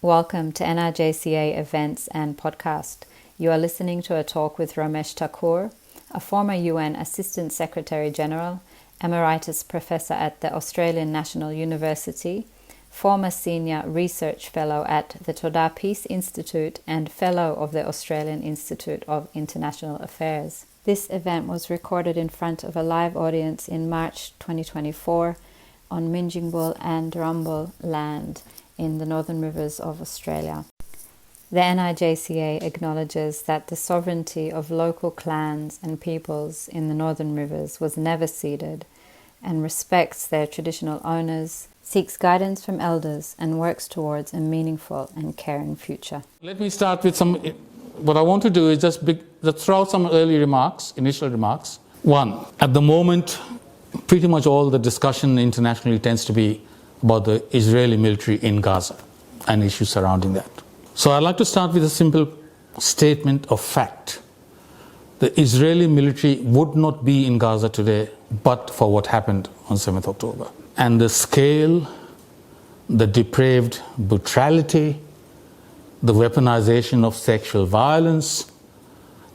Welcome to NRJCA Events and Podcast. You are listening to a talk with Ramesh Thakur, a former UN Assistant Secretary General, Emeritus Professor at the Australian National University, former Senior Research Fellow at the Toda Peace Institute and Fellow of the Australian Institute of International Affairs. This event was recorded in front of a live audience in March 2024 on Minjingbul and Rumbul land in the Northern Rivers of Australia. The NRJCA acknowledges that the sovereignty of local clans and peoples in the Northern Rivers was never ceded and respects their traditional owners, seeks guidance from elders, and works towards a meaningful and caring future. Let me start with what I want to do is just throw out some initial remarks. One, at the moment, pretty much all the discussion internationally tends to be about the Israeli military in Gaza and issues surrounding that. So I'd like to start with a simple statement of fact. The Israeli military would not be in Gaza today but for what happened on 7th October. And the scale, the depraved brutality, the weaponization of sexual violence,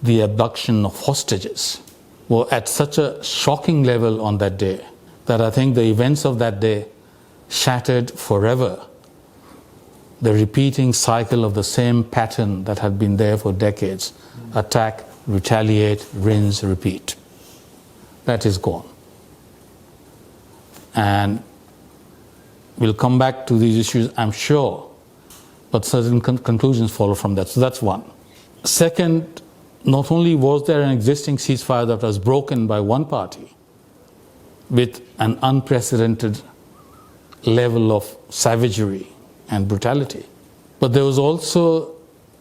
the abduction of hostages were at such a shocking level on that day that I think the events of that day shattered forever the repeating cycle of the same pattern that had been there for decades. Attack, retaliate, rinse, repeat. That is gone. And we'll come back to these issues, I'm sure, but certain conclusions follow from that. So that's one. Second, not only was there an existing ceasefire that was broken by one party with an unprecedented level of savagery and brutality, but there was also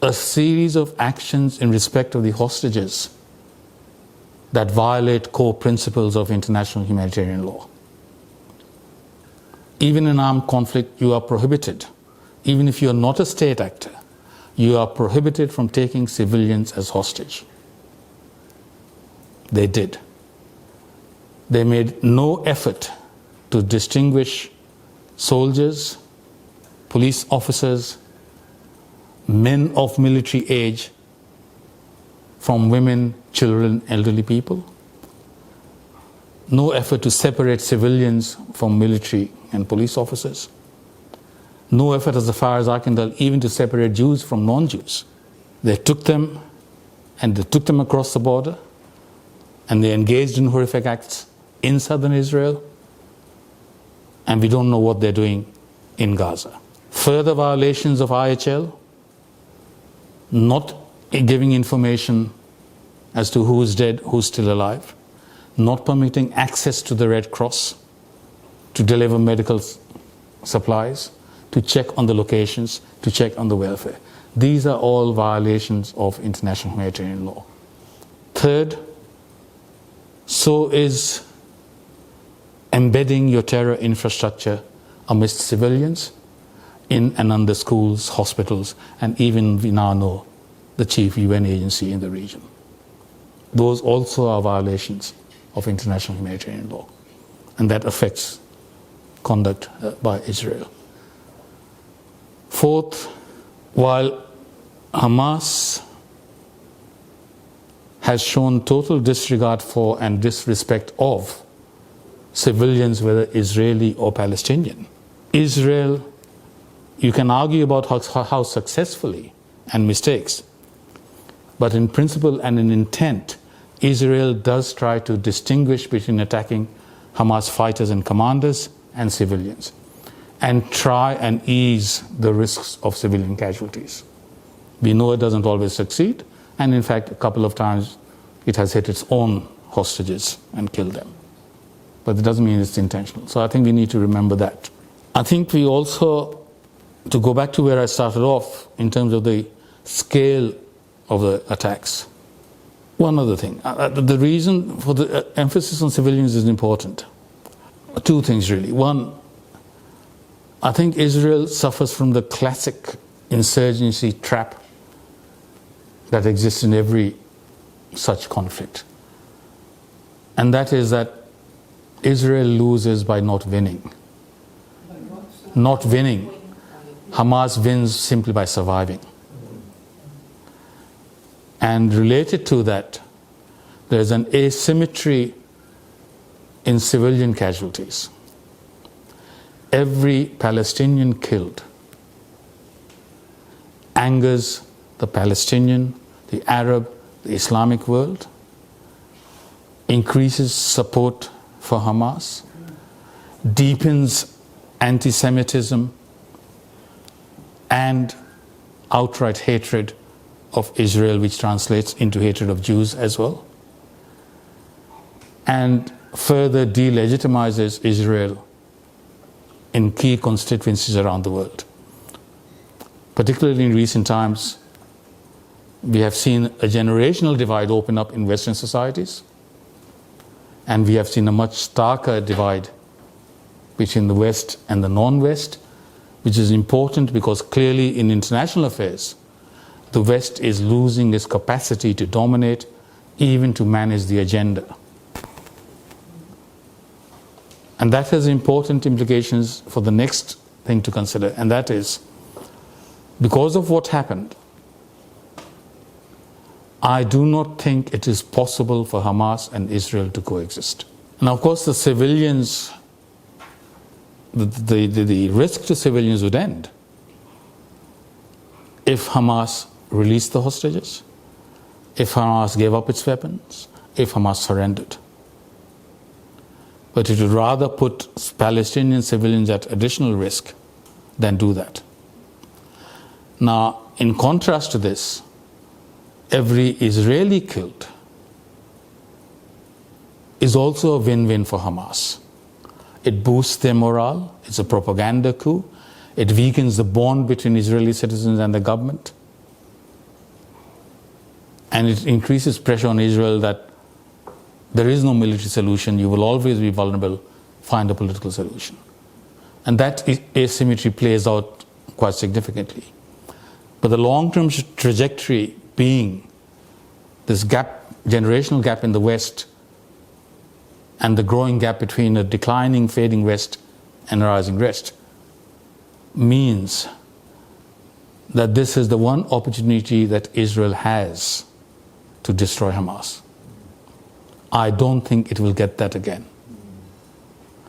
a series of actions in respect of the hostages that violate core principles of international humanitarian law. Even in armed conflict, you are prohibited. Even if you are not a state actor, you are prohibited from taking civilians as hostage. They did. They made no effort to distinguish soldiers, police officers, men of military age from women, children, elderly people. No effort to separate civilians from military and police officers. No effort, as far as I can tell, even to separate Jews from non-Jews. They took them across the border, and they engaged in horrific acts in southern Israel, and we don't know what they're doing in Gaza. Further violations of IHL, not giving information as to who is dead, who's still alive, not permitting access to the Red Cross to deliver medical supplies, to check on the locations, to check on the welfare. These are all violations of international humanitarian law. Third, so is embedding your terror infrastructure amidst civilians in and under schools, hospitals, and even we now know the chief UN agency in the region. Those also are violations of international humanitarian law, and that affects conduct by Israel. Fourth, while Hamas has shown total disregard for and disrespect of civilians, whether Israeli or Palestinian, Israel, you can argue about how successfully and mistakes, but in principle and in intent, Israel does try to distinguish between attacking Hamas fighters and commanders and civilians, and try and ease the risks of civilian casualties. We know it doesn't always succeed, and in fact, a couple of times it has hit its own hostages and killed them. But it doesn't mean it's intentional. So I think we need to remember that. I think we also, to go back to where I started off in terms of the scale of the attacks, one other thing. The reason for the emphasis on civilians is important. Two things really. One, I think Israel suffers from the classic insurgency trap that exists in every such conflict. And that is that Israel loses by not winning. Not winning. Hamas wins simply by surviving. And related to that, there is an asymmetry in civilian casualties. Every Palestinian killed angers the Palestinian, the Arab, the Islamic world, increases support for Hamas, deepens anti-Semitism and outright hatred of Israel, which translates into hatred of Jews as well, and further delegitimizes Israel in key constituencies around the world. Particularly in recent times, we have seen a generational divide open up in Western societies, and we have seen a much starker divide between the West and the non-West, which is important because clearly in international affairs, the West is losing its capacity to dominate, even to manage the agenda. And that has important implications for the next thing to consider, and that is, because of what happened, I do not think it is possible for Hamas and Israel to coexist. Now, of course, the civilians, the risk to civilians would end if Hamas released the hostages, if Hamas gave up its weapons, if Hamas surrendered. But it would rather put Palestinian civilians at additional risk than do that. Now, in contrast to this, every Israeli killed is also a win-win for Hamas. It boosts their morale, it's a propaganda coup, it weakens the bond between Israeli citizens and the government, and it increases pressure on Israel that there is no military solution, you will always be vulnerable, find a political solution. And that asymmetry plays out quite significantly. But the long-term trajectory being this gap, generational gap in the West, and the growing gap between a declining, fading West and a rising West, means that this is the one opportunity that Israel has to destroy Hamas. I don't think it will get that again.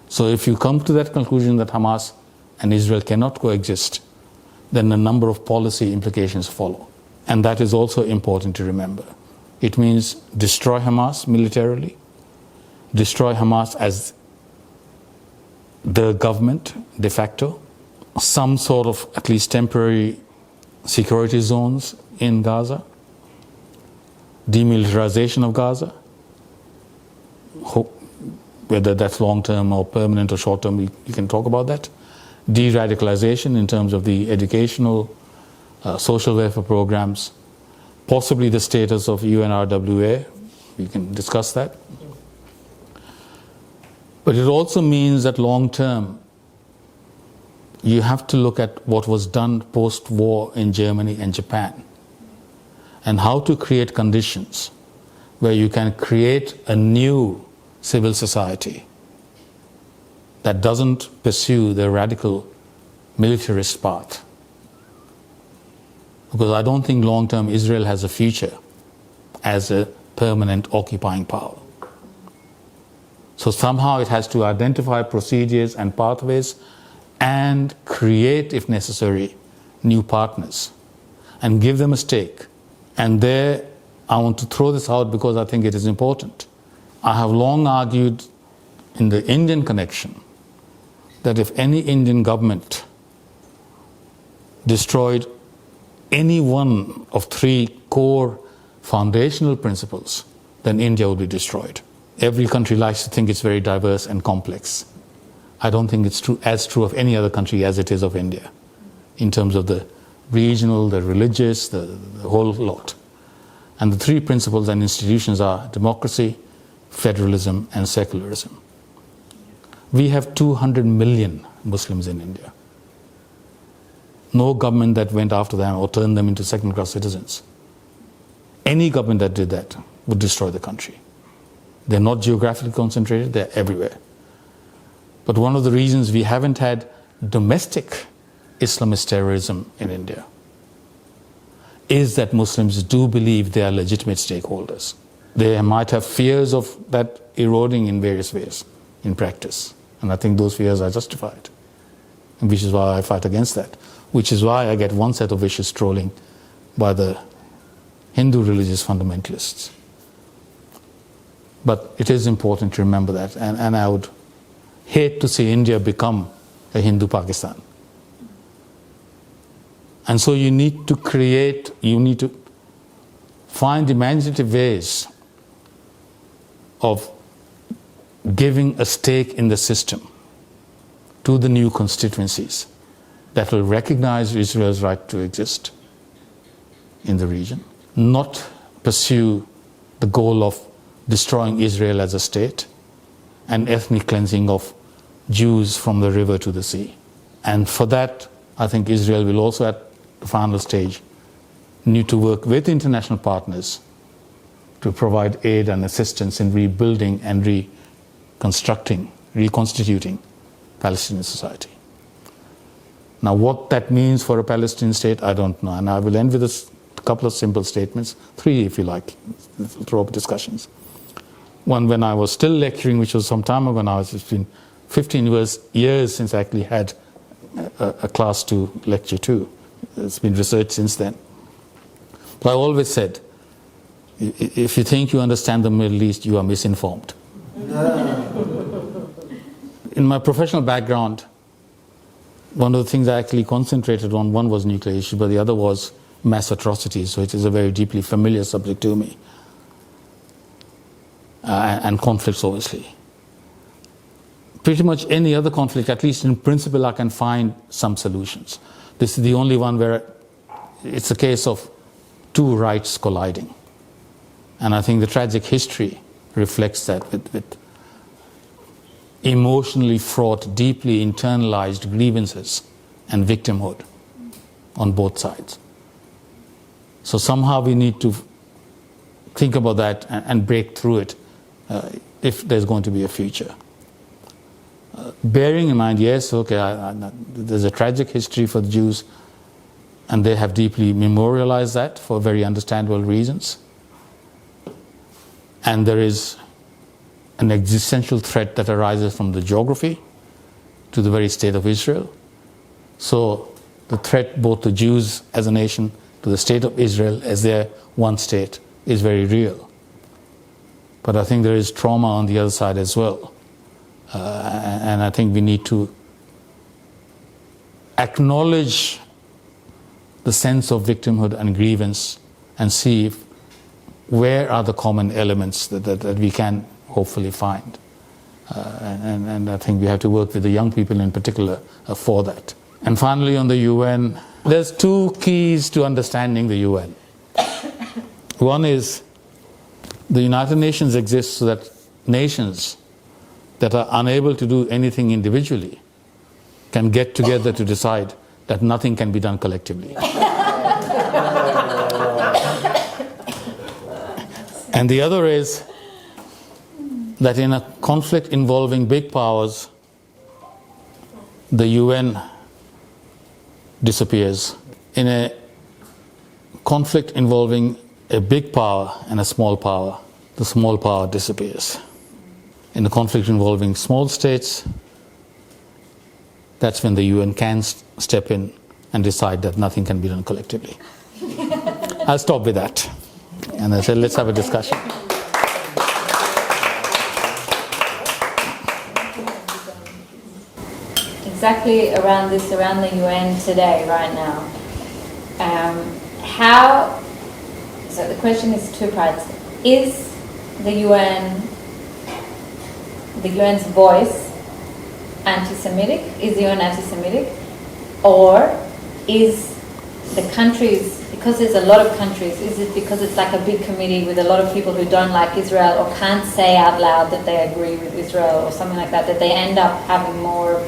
So if you come to that conclusion that Hamas and Israel cannot coexist, then a number of policy implications follow. And that is also important to remember. It means destroy Hamas militarily, destroy Hamas as the government de facto, some sort of at least temporary security zones in Gaza, demilitarization of Gaza, whether that's long-term or permanent or short-term, you can talk about that. De-radicalization in terms of the educational, social welfare programs, possibly the status of UNRWA, we can discuss that. But it also means that long-term, you have to look at what was done post-war in Germany and Japan, and how to create conditions where you can create a new civil society that doesn't pursue the radical militarist path. Because I don't think long-term Israel has a future as a permanent occupying power. So somehow it has to identify procedures and pathways and create, if necessary, new partners and give them a stake. And there, I want to throw this out because I think it is important. I have long argued in the Indian connection that if any Indian government destroyed any one of three core foundational principles, then India would be destroyed. Every country likes to think it's very diverse and complex. I don't think it's as true of any other country as it is of India, in terms of the regional, the religious, the whole lot. And the three principles and institutions are democracy, federalism, and secularism. We have 200 million Muslims in India. No government that went after them or turned them into second-class citizens. Any government that did that would destroy the country. They're not geographically concentrated, they're everywhere. But one of the reasons we haven't had domestic Islamist terrorism in India is that Muslims do believe they are legitimate stakeholders. They might have fears of that eroding in various ways in practice. And I think those fears are justified, which is why I fight against that, which is why I get one set of vicious trolling by the Hindu religious fundamentalists. But it is important to remember that, and I would hate to see India become a Hindu Pakistan. And so you need to find imaginative ways of giving a stake in the system to the new constituencies that will recognize Israel's right to exist in the region, not pursue the goal of destroying Israel as a state and ethnic cleansing of Jews from the river to the sea. And for that, I think Israel will also, at the final stage, need to work with international partners to provide aid and assistance in rebuilding and reconstituting Palestinian society. Now, what that means for a Palestinian state, I don't know. And I will end with a couple of simple statements, 3 if you like, throw up discussions. One, when I was still lecturing, which was some time ago now, it's been 15 years since I actually had a class to lecture to. It's been research since then. But I always said, if you think you understand the Middle East, you are misinformed. In my professional background, one of the things I actually concentrated on, one was nuclear issue, but the other was mass atrocities, so it is a very deeply familiar subject to me. And conflicts, obviously. Pretty much any other conflict, at least in principle, I can find some solutions. This is the only one where it's a case of two rights colliding. And I think the tragic history reflects that with emotionally fraught, deeply internalized grievances and victimhood on both sides. So somehow we need to think about that and break through it if there's going to be a future. Bearing in mind, yes, okay, there's a tragic history for the Jews, and they have deeply memorialized that for very understandable reasons. And there is an existential threat that arises from the geography to the very state of Israel. So the threat both to Jews as a nation, to the state of Israel as their one state, is very real. But I think there is trauma on the other side as well. And I think we need to acknowledge the sense of victimhood and grievance and see where are the common elements that we can hopefully find. And I think we have to work with the young people in particular for that. And finally, on the UN, there's 2 keys to understanding the UN. One is the United Nations exists so that nations that are unable to do anything individually can get together to decide that nothing can be done collectively. And the other is that in a conflict involving big powers, the UN disappears. In a conflict involving a big power and a small power, the small power disappears. In a conflict involving small states, that's when the UN can step in and decide that nothing can be done collectively. I'll stop with that. And I said, let's have a discussion. Exactly around the UN today, right now. So the question is 2 parts. Is the UN's voice anti-Semitic? Is the UN anti-Semitic? Or is the countries, because there's a lot of countries, is it because it's like a big committee with a lot of people who don't like Israel or can't say out loud that they agree with Israel or something like that, that they end up having more,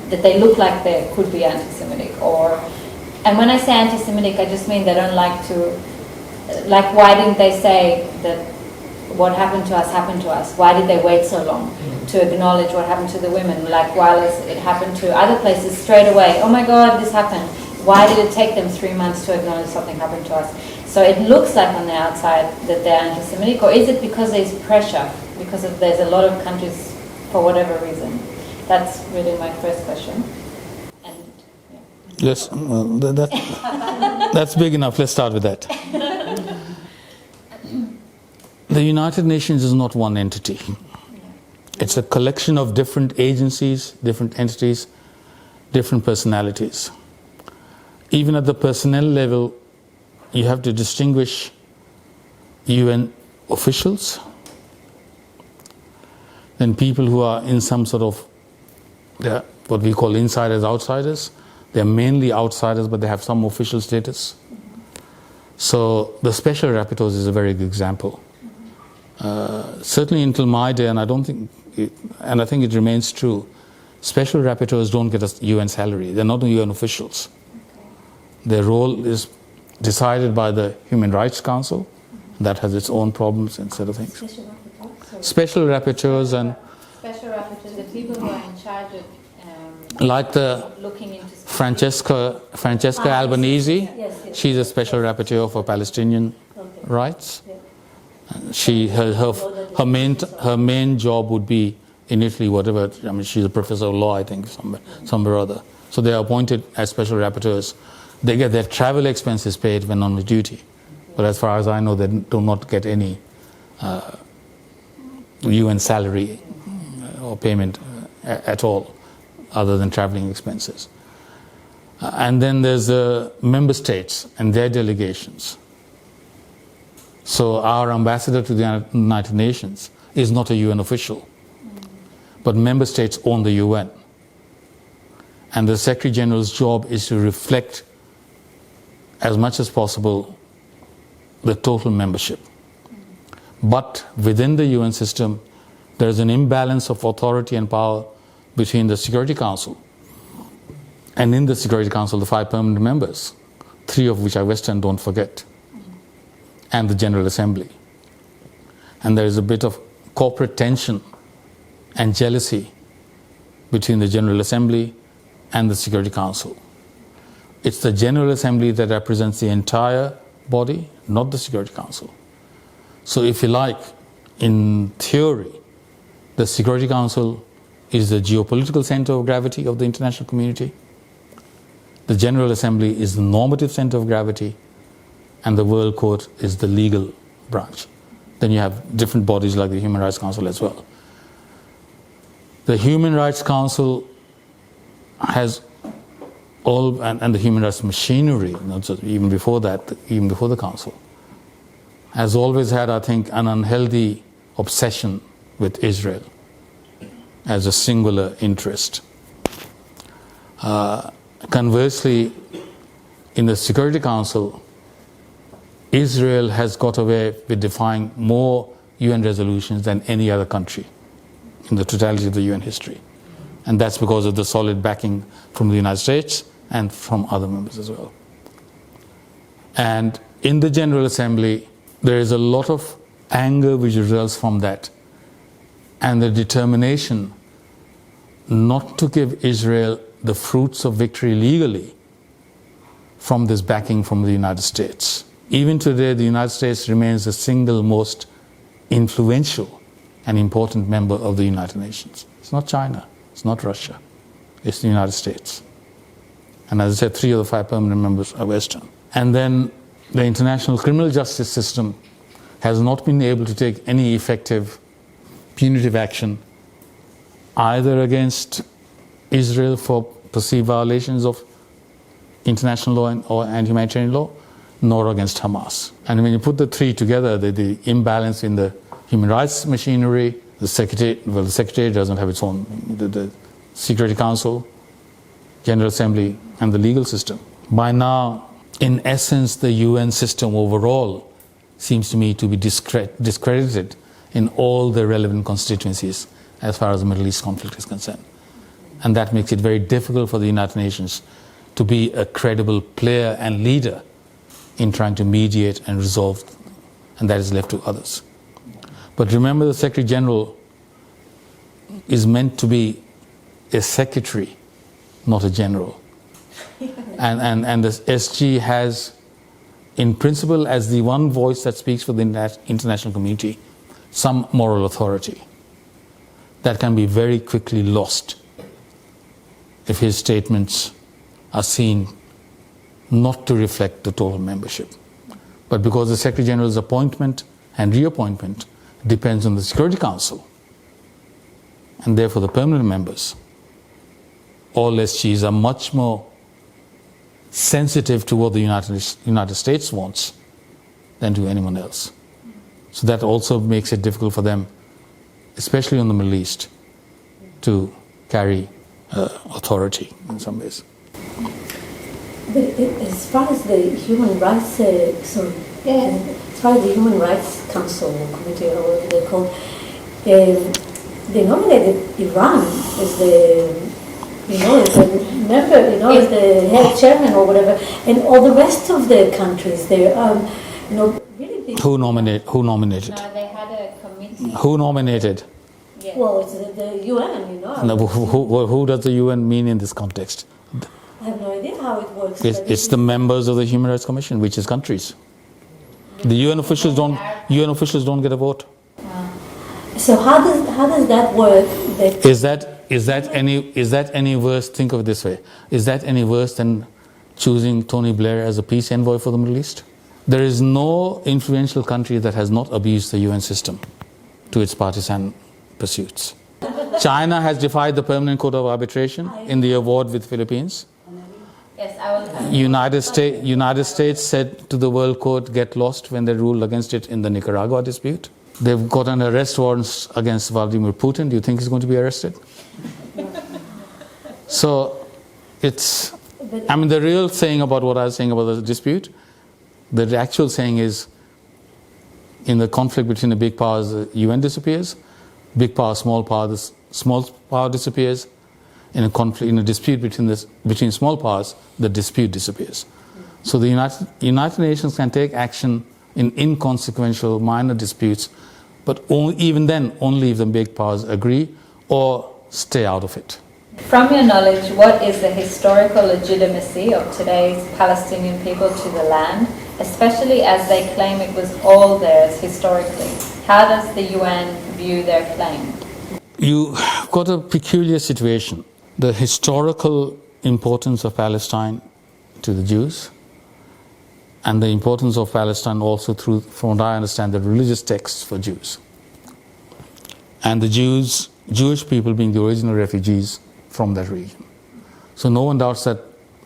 that they look like they could be anti-Semitic? And when I say anti-Semitic, I just mean they don't like to, like, why didn't they say that what happened to us. Why did they wait so long to acknowledge what happened to the women? Like, while it happened to other places straight away, oh my God, this happened. Why did it take them 3 months to acknowledge something happened to us? So it looks like on the outside that they're anti-Semitic, or is it because there's pressure? Because there's a lot of countries, for whatever reason? That's really my first question. And, yeah. Yes, that's big enough. Let's start with that. The United Nations is not one entity. It's a collection of different agencies, different entities, different personalities. Even at the personnel level, you have to distinguish UN officials, then people who are in some sort of what we call insiders, outsiders. They're mainly outsiders, but they have some official status. So the special rapporteurs is a very good example. Certainly until my day, and I think it remains true, special rapporteurs don't get a UN salary. They're not UN officials. Their role is decided by the Human Rights Council. That has its own problems and sort of things. Special rapporteurs and the people who are in charge of like the looking into Francesca Albanese. Yes. She's a special rapporteur for Palestinian rights. Her main job would be in Italy, whatever. I mean, she's a professor of law, I think, somewhere or other. So they are appointed as special rapporteurs. They get their travel expenses paid when on duty, but as far as I know, they do not get any UN salary or payment at all, other than traveling expenses. And then there's the member states and their delegations. So our ambassador to the United Nations is not a UN official, but member states own the UN. And the Secretary General's job is to reflect as much as possible the total membership. But within the UN system, there is an imbalance of authority and power between the Security Council and in the Security Council, the 5 permanent members, 3 of which are Western, don't forget, and the General Assembly. And there is a bit of corporate tension and jealousy between the General Assembly and the Security Council. It's the General Assembly that represents the entire body, not the Security Council. So if you like, in theory, the Security Council is the geopolitical center of gravity of the international community. The General Assembly is the normative center of gravity, and the World Court is the legal branch. Then you have different bodies like the Human Rights Council as well. The Human Rights Council has all, and the human rights machinery, not just even before that, even before the Council, has always had, I think, an unhealthy obsession with Israel as a singular interest. Conversely, in the Security Council, Israel has got away with defying more UN resolutions than any other country in the totality of the UN history. And that's because of the solid backing from the United States and from other members as well. And in the General Assembly, there is a lot of anger which results from that, and the determination not to give Israel the fruits of victory legally from this backing from the United States. Even today, the United States remains the single most influential and important member of the United Nations. It's not China, it's not Russia, it's the United States. And as I said, 3 of the 5 permanent members are Western. And then the international criminal justice system has not been able to take any effective punitive action either against Israel for perceived violations of international law and humanitarian law, nor against Hamas. And when you put the 3 together, the imbalance in the human rights machinery, the Secretary doesn't have its own, the Security Council, General Assembly, and the legal system. By now, in essence, the UN system overall seems to me to be discredited in all the relevant constituencies as far as the Middle East conflict is concerned. And that makes it very difficult for the United Nations to be a credible player and leader in trying to mediate and resolve, and that is left to others. But remember, the Secretary General is meant to be a secretary, not a general. And the SG has, in principle, as the one voice that speaks for the international community, some moral authority that can be very quickly lost if his statements are seen not to reflect the total membership. But because the Secretary General's appointment and reappointment depends on the Security Council, and therefore the permanent members, all SGs are much more sensitive to what the United States wants than to anyone else. So that also makes it difficult for them, especially on the Middle East, to carry authority in some ways. But as far as the Human Rights, as far as the Human Rights Council or Committee or whatever they're called, they nominated Iran as the as the member, as the head chairman or whatever, and all the rest of the countries there, really big. Who nominated? No, they had a committee. Who nominated? Yeah. Well, it's the UN, No, who does the UN mean in this context? I have no idea how it works. It's the members of the Human Rights Commission, which is countries. The UN officials don't get a vote. So how does that work? Is that any worse? Think of it this way: is that any worse than choosing Tony Blair as a peace envoy for the Middle East? There is no influential country that has not abused the UN system to its partisan pursuits. China has defied the Permanent Court of Arbitration in the award with Philippines. Yes, I will. United States said to the World Court, "Get lost," when they ruled against it in the Nicaragua dispute. They've got an arrest warrants against Vladimir Putin. Do you think he's going to be arrested? So it's, the real saying about what I was saying about the dispute, the actual saying is, in the conflict between the big powers, the UN disappears. Big power, small power, the small power disappears. In a dispute between small powers, the dispute disappears. So the United Nations can take action in inconsequential minor disputes, but even then, only if the big powers agree or stay out of it. From your knowledge, what is the historical legitimacy of today's Palestinian people to the land, especially as they claim it was all theirs historically? How does the UN view their claim? You've got a peculiar situation. The historical importance of Palestine to the Jews, and the importance of Palestine also through, from what I understand, the religious texts for Jews. And the Jewish people being the original refugees from that region. So no one doubts that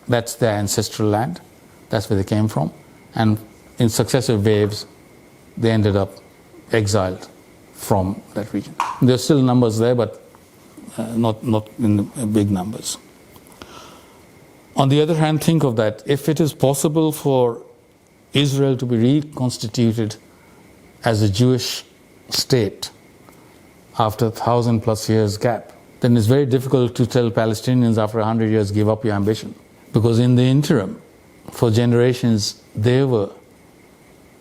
that's their ancestral land, that's where they came from, and in successive waves they ended up exiled from that region. There are still numbers there, but not in big numbers. On the other hand, think of that. If it is possible for Israel to be reconstituted as a Jewish state after 1,000+ years gap, then it's very difficult to tell Palestinians after 100 years, give up your ambition. Because in the interim, for generations, they were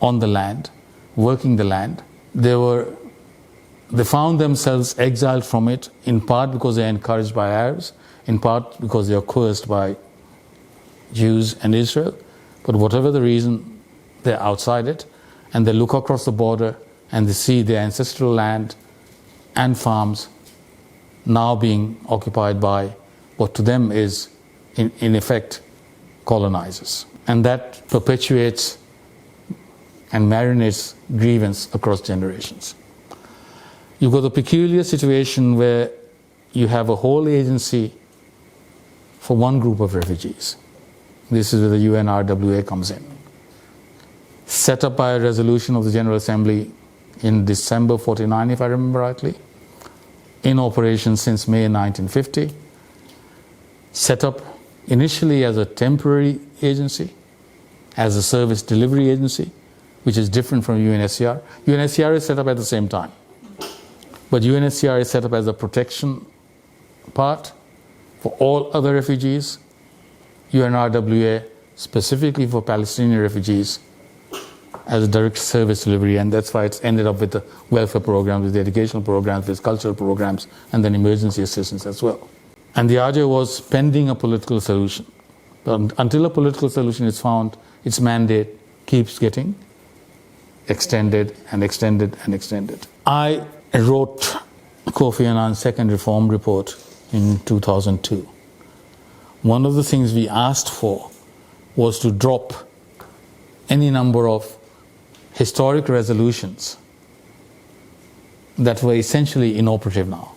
on the land, working the land. They found themselves exiled from it, in part because they are encouraged by Arabs, in part because they are coerced by Jews and Israel. But whatever the reason, they're outside it, and they look across the border and they see their ancestral land and farms now being occupied by what to them is, in effect, colonizers. And that perpetuates and marinates grievance across generations. You've got a peculiar situation where you have a whole agency for one group of refugees. This is where the UNRWA comes in. Set up by a resolution of the General Assembly in December 49, if I remember rightly. In operation since May 1950. Set up initially as a temporary agency, as a service delivery agency, which is different from UNHCR. UNHCR is set up at the same time. But UNHCR is set up as a protection part for all other refugees. UNRWA, specifically for Palestinian refugees, as a direct service delivery, and that's why it's ended up with the welfare programs, with the educational programs, with cultural programs, and then emergency assistance as well. And the idea was pending a political solution. But until a political solution is found, its mandate keeps getting extended and extended and extended. I wrote Kofi Annan's second reform report in 2002. One of the things we asked for was to drop any number of historic resolutions that were essentially inoperative now.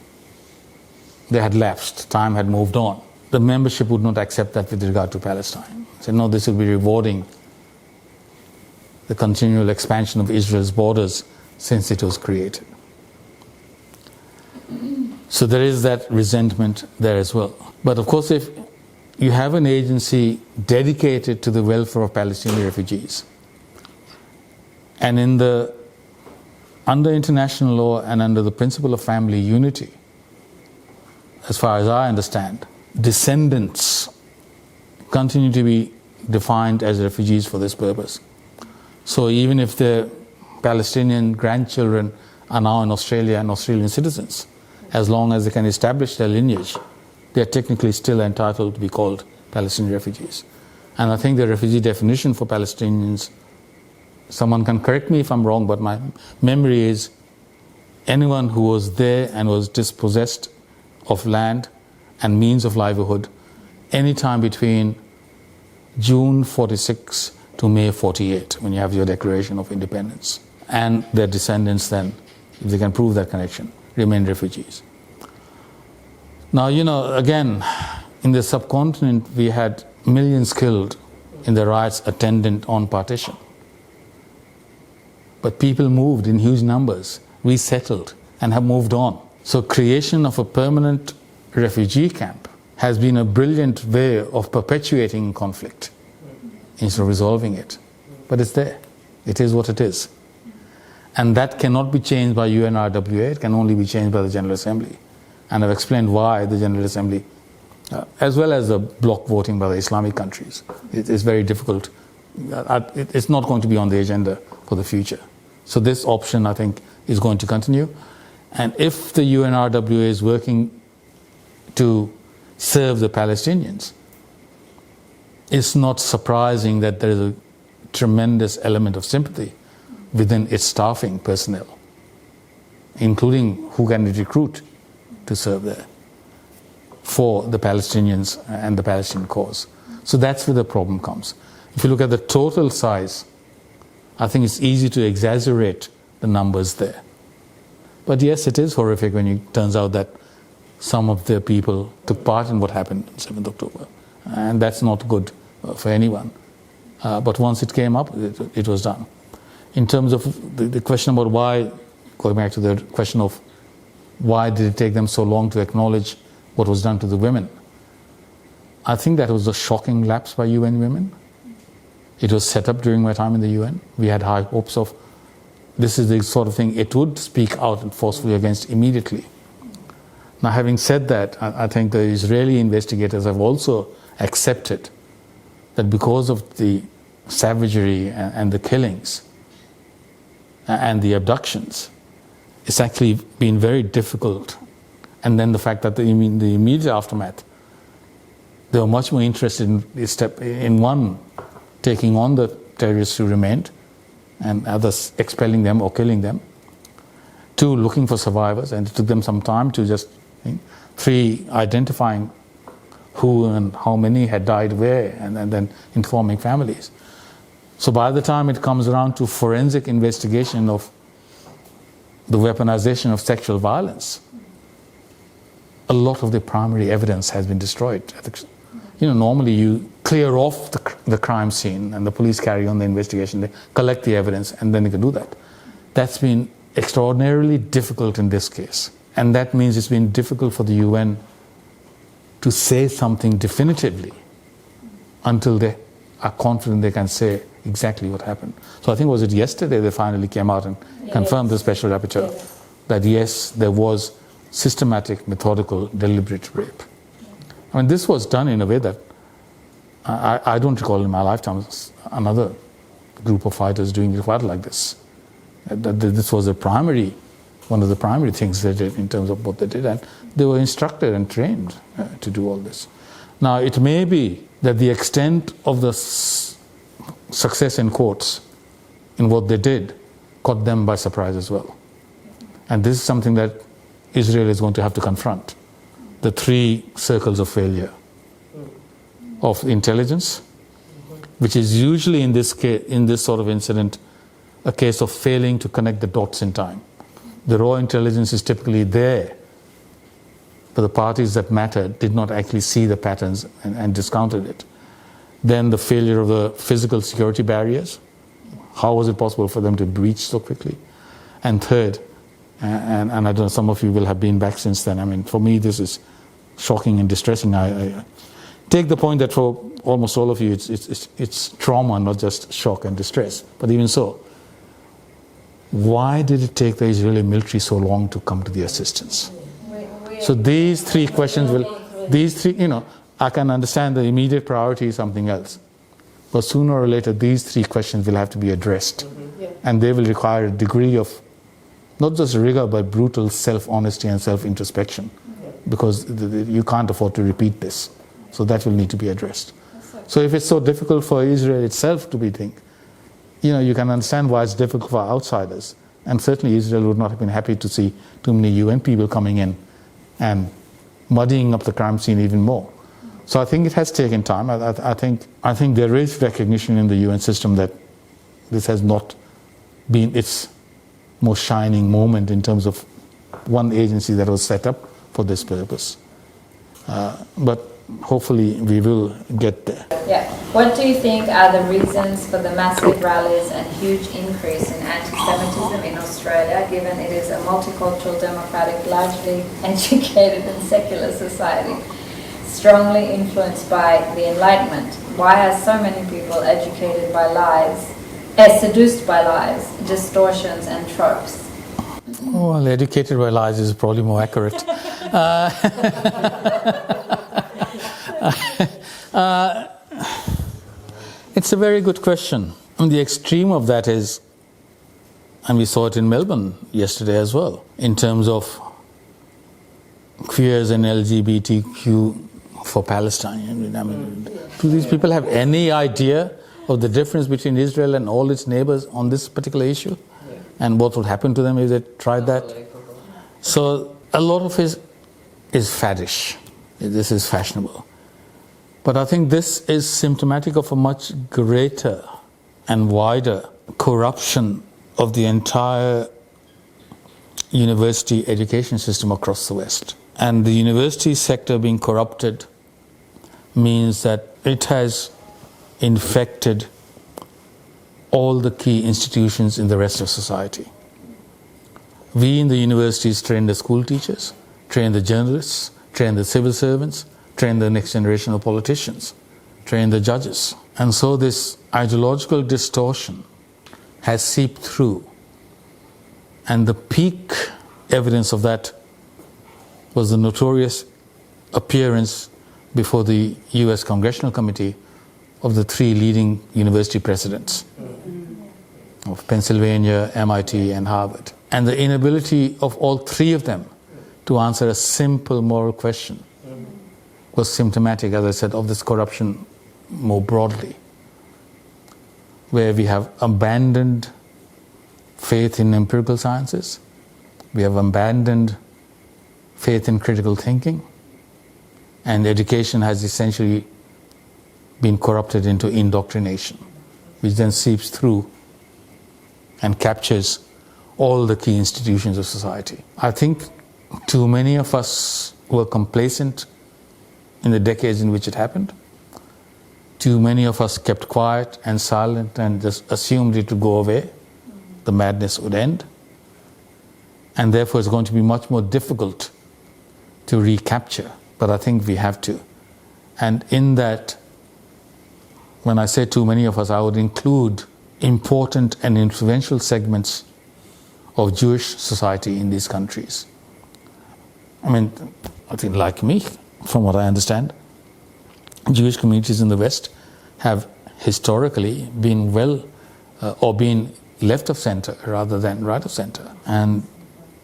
They had lapsed, time had moved on. The membership would not accept that with regard to Palestine. They said, no, this will be rewarding the continual expansion of Israel's borders since it was created. So there is that resentment there as well. But of course, if you have an agency dedicated to the welfare of Palestinian refugees, and under international law and under the principle of family unity, as far as I understand, descendants continue to be defined as refugees for this purpose. So even if the Palestinian grandchildren are now in Australia and Australian citizens, as long as they can establish their lineage, they are technically still entitled to be called Palestinian refugees. And I think the refugee definition for Palestinians, someone can correct me if I'm wrong, but my memory is anyone who was there and was dispossessed of land and means of livelihood any time between June 46 to May 48, when you have your Declaration of Independence. And their descendants then, if they can prove that connection, remain refugees. Now, again, in the subcontinent, we had millions killed in the riots attendant on partition. But people moved in huge numbers, resettled, and have moved on. So creation of a permanent refugee camp has been a brilliant way of perpetuating conflict instead of resolving it. But it's there. It is what it is. And that cannot be changed by UNRWA. It can only be changed by the General Assembly. And I've explained why the General Assembly, as well as the bloc voting by the Islamic countries, it is very difficult. It's not going to be on the agenda for the future. So this option, I think, is going to continue. And if the UNRWA is working to serve the Palestinians, it's not surprising that there is a tremendous element of sympathy within its staffing personnel, including who can it recruit to serve there for the Palestinians and the Palestinian cause. So that's where the problem comes. If you look at the total size, I think it's easy to exaggerate the numbers there. But yes, it is horrific when it turns out that some of the people took part in what happened on 7th October. And that's not good for anyone. But once it came up, it was done. In terms of the question about why, going back to the question of why did it take them so long to acknowledge what was done to the women, I think that was a shocking lapse by UN Women. It was set up during my time in the UN. We had high hopes of this is the sort of thing it would speak out and forcefully against immediately. Now, having said that, I think the Israeli investigators have also accepted that because of the savagery and the killings and the abductions, it's actually been very difficult. And then the fact that the immediate aftermath, they were much more interested in one, taking on the terrorists who remained, and others expelling them or killing them. 2, looking for survivors, and it took them some time to just, 3, identifying who and how many had died where, and then informing families. So by the time it comes around to forensic investigation of the weaponization of sexual violence, a lot of the primary evidence has been destroyed. Normally you clear off the crime scene and the police carry on the investigation, they collect the evidence, and then they can do that. That's been extraordinarily difficult in this case. And that means it's been difficult for the UN to say something definitively until they are confident they can say exactly what happened. So I think, was it yesterday they finally came out and confirmed the special rapporteur that yes, there was systematic, methodical, deliberate rape. I mean, this was done in a way that I don't recall in my lifetime another group of fighters doing a fight like this. This was one of the primary things they did in terms of what they did, and they were instructed and trained to do all this. Now, it may be that the extent of the success in quotes in what they did caught them by surprise as well. And this is something that Israel is going to have to confront. The 3 circles of failure of intelligence, which is usually in this sort of incident a case of failing to connect the dots in time. The raw intelligence is typically there, but the parties that mattered did not actually see the patterns and discounted it. Then the failure of the physical security barriers. How was it possible for them to breach so quickly? And third, and I don't know, some of you will have been back since then. I mean, for me, this is shocking and distressing. I take the point that for almost all of you, it's trauma, not just shock and distress. But even so, why did it take the Israeli military so long to come to the assistance? So these 3 questions I can understand the immediate priority is something else. But sooner or later, these 3 questions will have to be addressed. And they will require a degree of not just rigor, but brutal self-honesty and self-introspection. Because you can't afford to repeat this. So that will need to be addressed. So if it's so difficult for Israel itself to be think, you can understand why it's difficult for outsiders. And certainly Israel would not have been happy to see too many UN people coming in and muddying up the crime scene even more. So I think it has taken time. I think there is recognition in the UN system that this has not been its most shining moment in terms of one agency that was set up for this purpose. But hopefully we will get there. Yeah. What do you think are the reasons for the massive rallies and huge increase in anti-Semitism in Australia, given it is a multicultural, democratic, largely educated and secular society, strongly influenced by the Enlightenment? Why are so many people educated by lies, seduced by lies, distortions and tropes? Well, educated by lies is probably more accurate. It's a very good question. And the extreme of that is, and we saw it in Melbourne yesterday as well, in terms of queers and LGBTQ for Palestine. I mean, do these people have any idea of the difference between Israel and all its neighbors on this particular issue? And what would happen to them if they tried that? So a lot of it is faddish. This is fashionable. But I think this is symptomatic of a much greater and wider corruption of the entire university education system across the West. And the university sector being corrupted means that it has infected all the key institutions in the rest of society. We in the universities train the school teachers, train the journalists, train the civil servants, train the next generation of politicians, train the judges. And so this ideological distortion has seeped through. And the peak evidence of that was the notorious appearance before the US Congressional Committee of the 3 leading university presidents of Pennsylvania, MIT, and Harvard. And the inability of all 3 of them to answer a simple moral question was symptomatic, as I said, of this corruption more broadly, where we have abandoned faith in empirical sciences, we have abandoned faith in critical thinking, and education has essentially been corrupted into indoctrination, which then seeps through and captures all the key institutions of society. I think too many of us were complacent in the decades in which it happened. Too many of us kept quiet and silent and just assumed it would go away. The madness would end. And therefore it's going to be much more difficult to recapture. But I think we have to. And in that, when I say too many of us, I would include important and influential segments of Jewish society in these countries. I mean, I think like me, from what I understand, Jewish communities in the West have historically been well or being left of center rather than right of center. And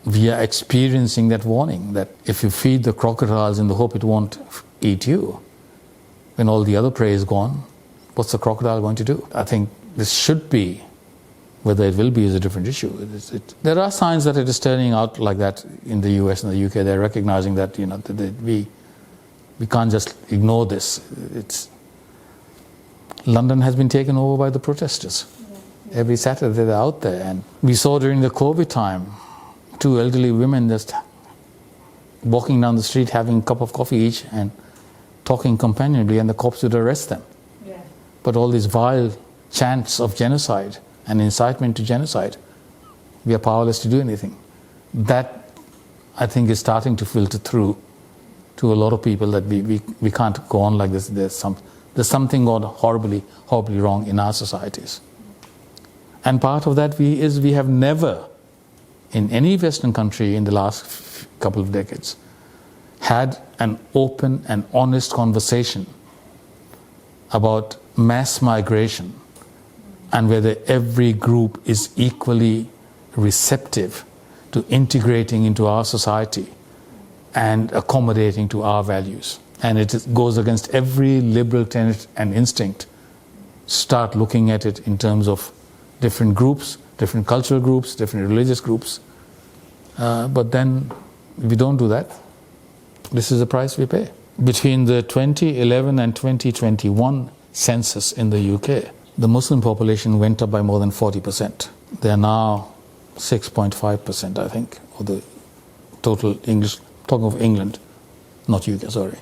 we are experiencing that warning that if you feed the crocodiles in the hope it won't eat you, when all the other prey is gone, what's the crocodile going to do? I think this should be, whether it will be is a different issue. There are signs that it is turning out like that in the US and the UK. They're recognizing that, we can't just ignore this. London has been taken over by the protesters. Every Saturday they're out there. And we saw during the COVID time, 2 elderly women just walking down the street having a cup of coffee each and talking companionably, and the cops would arrest them. Yeah. But all these vile chants of genocide and incitement to genocide, we are powerless to do anything. That, I think, is starting to filter through to a lot of people, that we can't go on like this. There's something gone horribly wrong in our societies. And part of that we have never, in any Western country in the last couple of decades, had an open and honest conversation about mass migration and whether every group is equally receptive to integrating into our society and accommodating to our values. And it goes against every liberal tenet and instinct. Start looking at it in terms of different groups, different cultural groups, different religious groups. But then, if we don't do that, this is the price we pay. Between the 2011 and 2021 census in the UK, the Muslim population went up by more than 40%. They are now 6.5%, I think, of the total English, talking of England, not UK, sorry.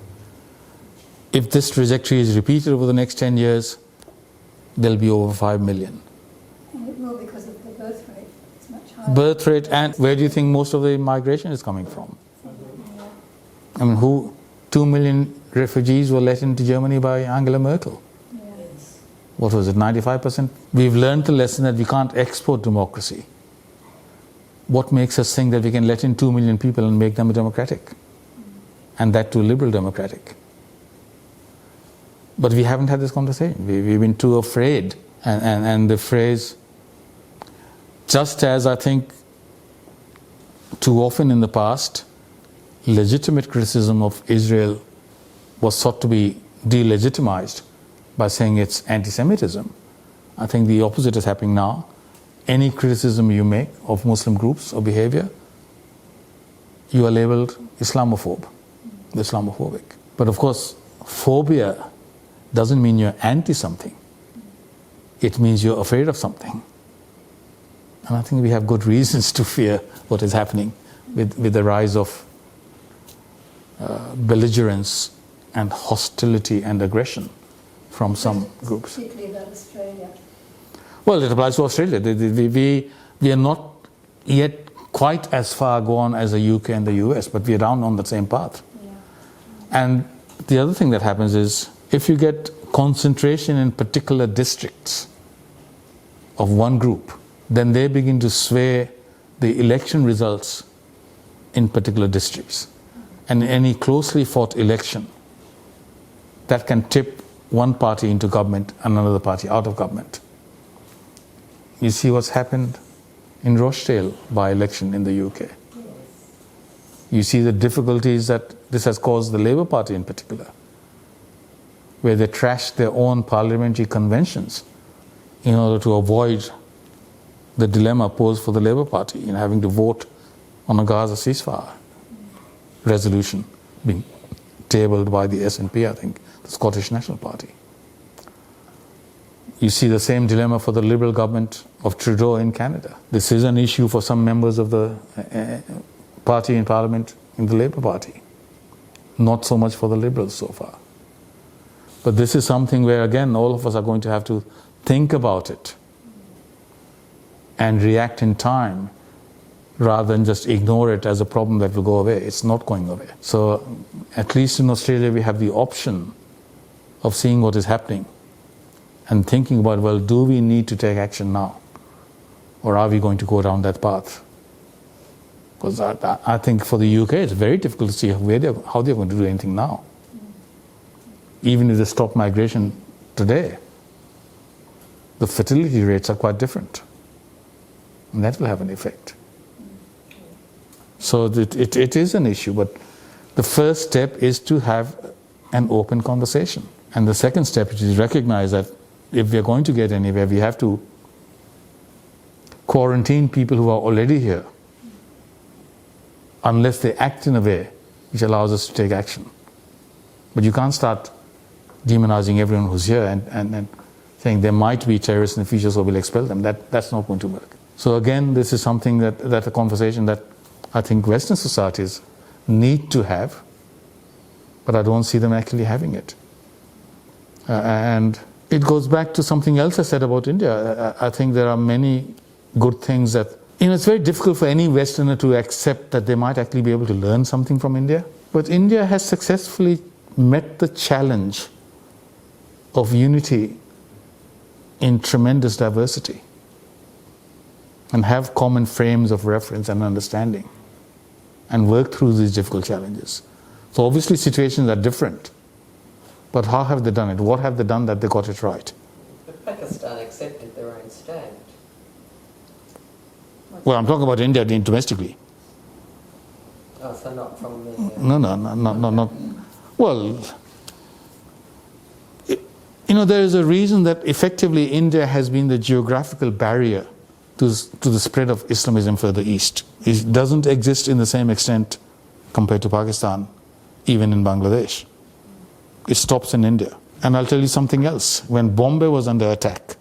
If this trajectory is repeated over the next 10 years, there'll be over 5 million. Well, because of the birth rate, it's much higher. Birth rate, and where do you think most of the migration is coming from? I mean, 2 million refugees were let into Germany by Angela Merkel. Yes. What was it, 95%? We've learned the lesson that we can't export democracy. What makes us think that we can let in 2 million people and make them democratic? And that too liberal democratic. But we haven't had this conversation. We've been too afraid. And the phrase, just as I think too often in the past, legitimate criticism of Israel was thought to be delegitimized by saying it's anti-Semitism. I think the opposite is happening now. Any criticism you make of Muslim groups or behavior, you are labeled Islamophobic. But of course, phobia doesn't mean you're anti-something. It means you're afraid of something. And I think we have good reasons to fear what is happening with the rise of belligerence and hostility and aggression from some groups. Particularly about Australia. Well, it applies to Australia. We are not yet quite as far gone as the UK and the US, but we are down on the same path. Yeah. And the other thing that happens is, if you get concentration in particular districts of one group, then they begin to sway the election results in particular districts. And any closely fought election, that can tip one party into government and another party out of government. You see what's happened in Rochdale by-election in the UK. Yes. You see the difficulties that this has caused the Labour Party in particular, where they trashed their own parliamentary conventions in order to avoid the dilemma posed for the Labour Party in having to vote on a Gaza ceasefire resolution being tabled by the SNP, I think, the Scottish National Party. You see the same dilemma for the Liberal government of Trudeau in Canada. This is an issue for some members of the party in Parliament in the Labour Party. Not so much for the Liberals so far. But this is something where, again, all of us are going to have to think about it and react in time, rather than just ignore it as a problem that will go away. It's not going away. So at least in Australia, we have the option of seeing what is happening and thinking about, well, do we need to take action now? Or are we going to go down that path? Because I think for the UK, it's very difficult to see how they're going to do anything now. Even if they stop migration today, the fertility rates are quite different. And that will have an effect. So it is an issue, but the first step is to have an open conversation. And the second step is to recognize that if we are going to get anywhere, we have to quarantine people who are already here, unless they act in a way which allows us to take action. But you can't start demonizing everyone who's here and saying there might be terrorists in the future, so we'll expel them. That's not going to work. So again, this is something that a conversation that I think Western societies need to have, but I don't see them actually having it. And it goes back to something else I said about India. I think there are many good things that, it's very difficult for any Westerner to accept that they might actually be able to learn something from India. But India has successfully met the challenge of unity in tremendous diversity and have common frames of reference and understanding and work through these difficult challenges. So obviously situations are different, but how have they done it? What have they done that they got it right? But Pakistan accepted their own state. Well, I'm talking about India domestically. Oh, so not from the... No. Well, there is a reason that effectively India has been the geographical barrier to the spread of Islamism further east. It doesn't exist in the same extent compared to Pakistan, even in Bangladesh. It stops in India. And I'll tell you something else. When Bombay was under attack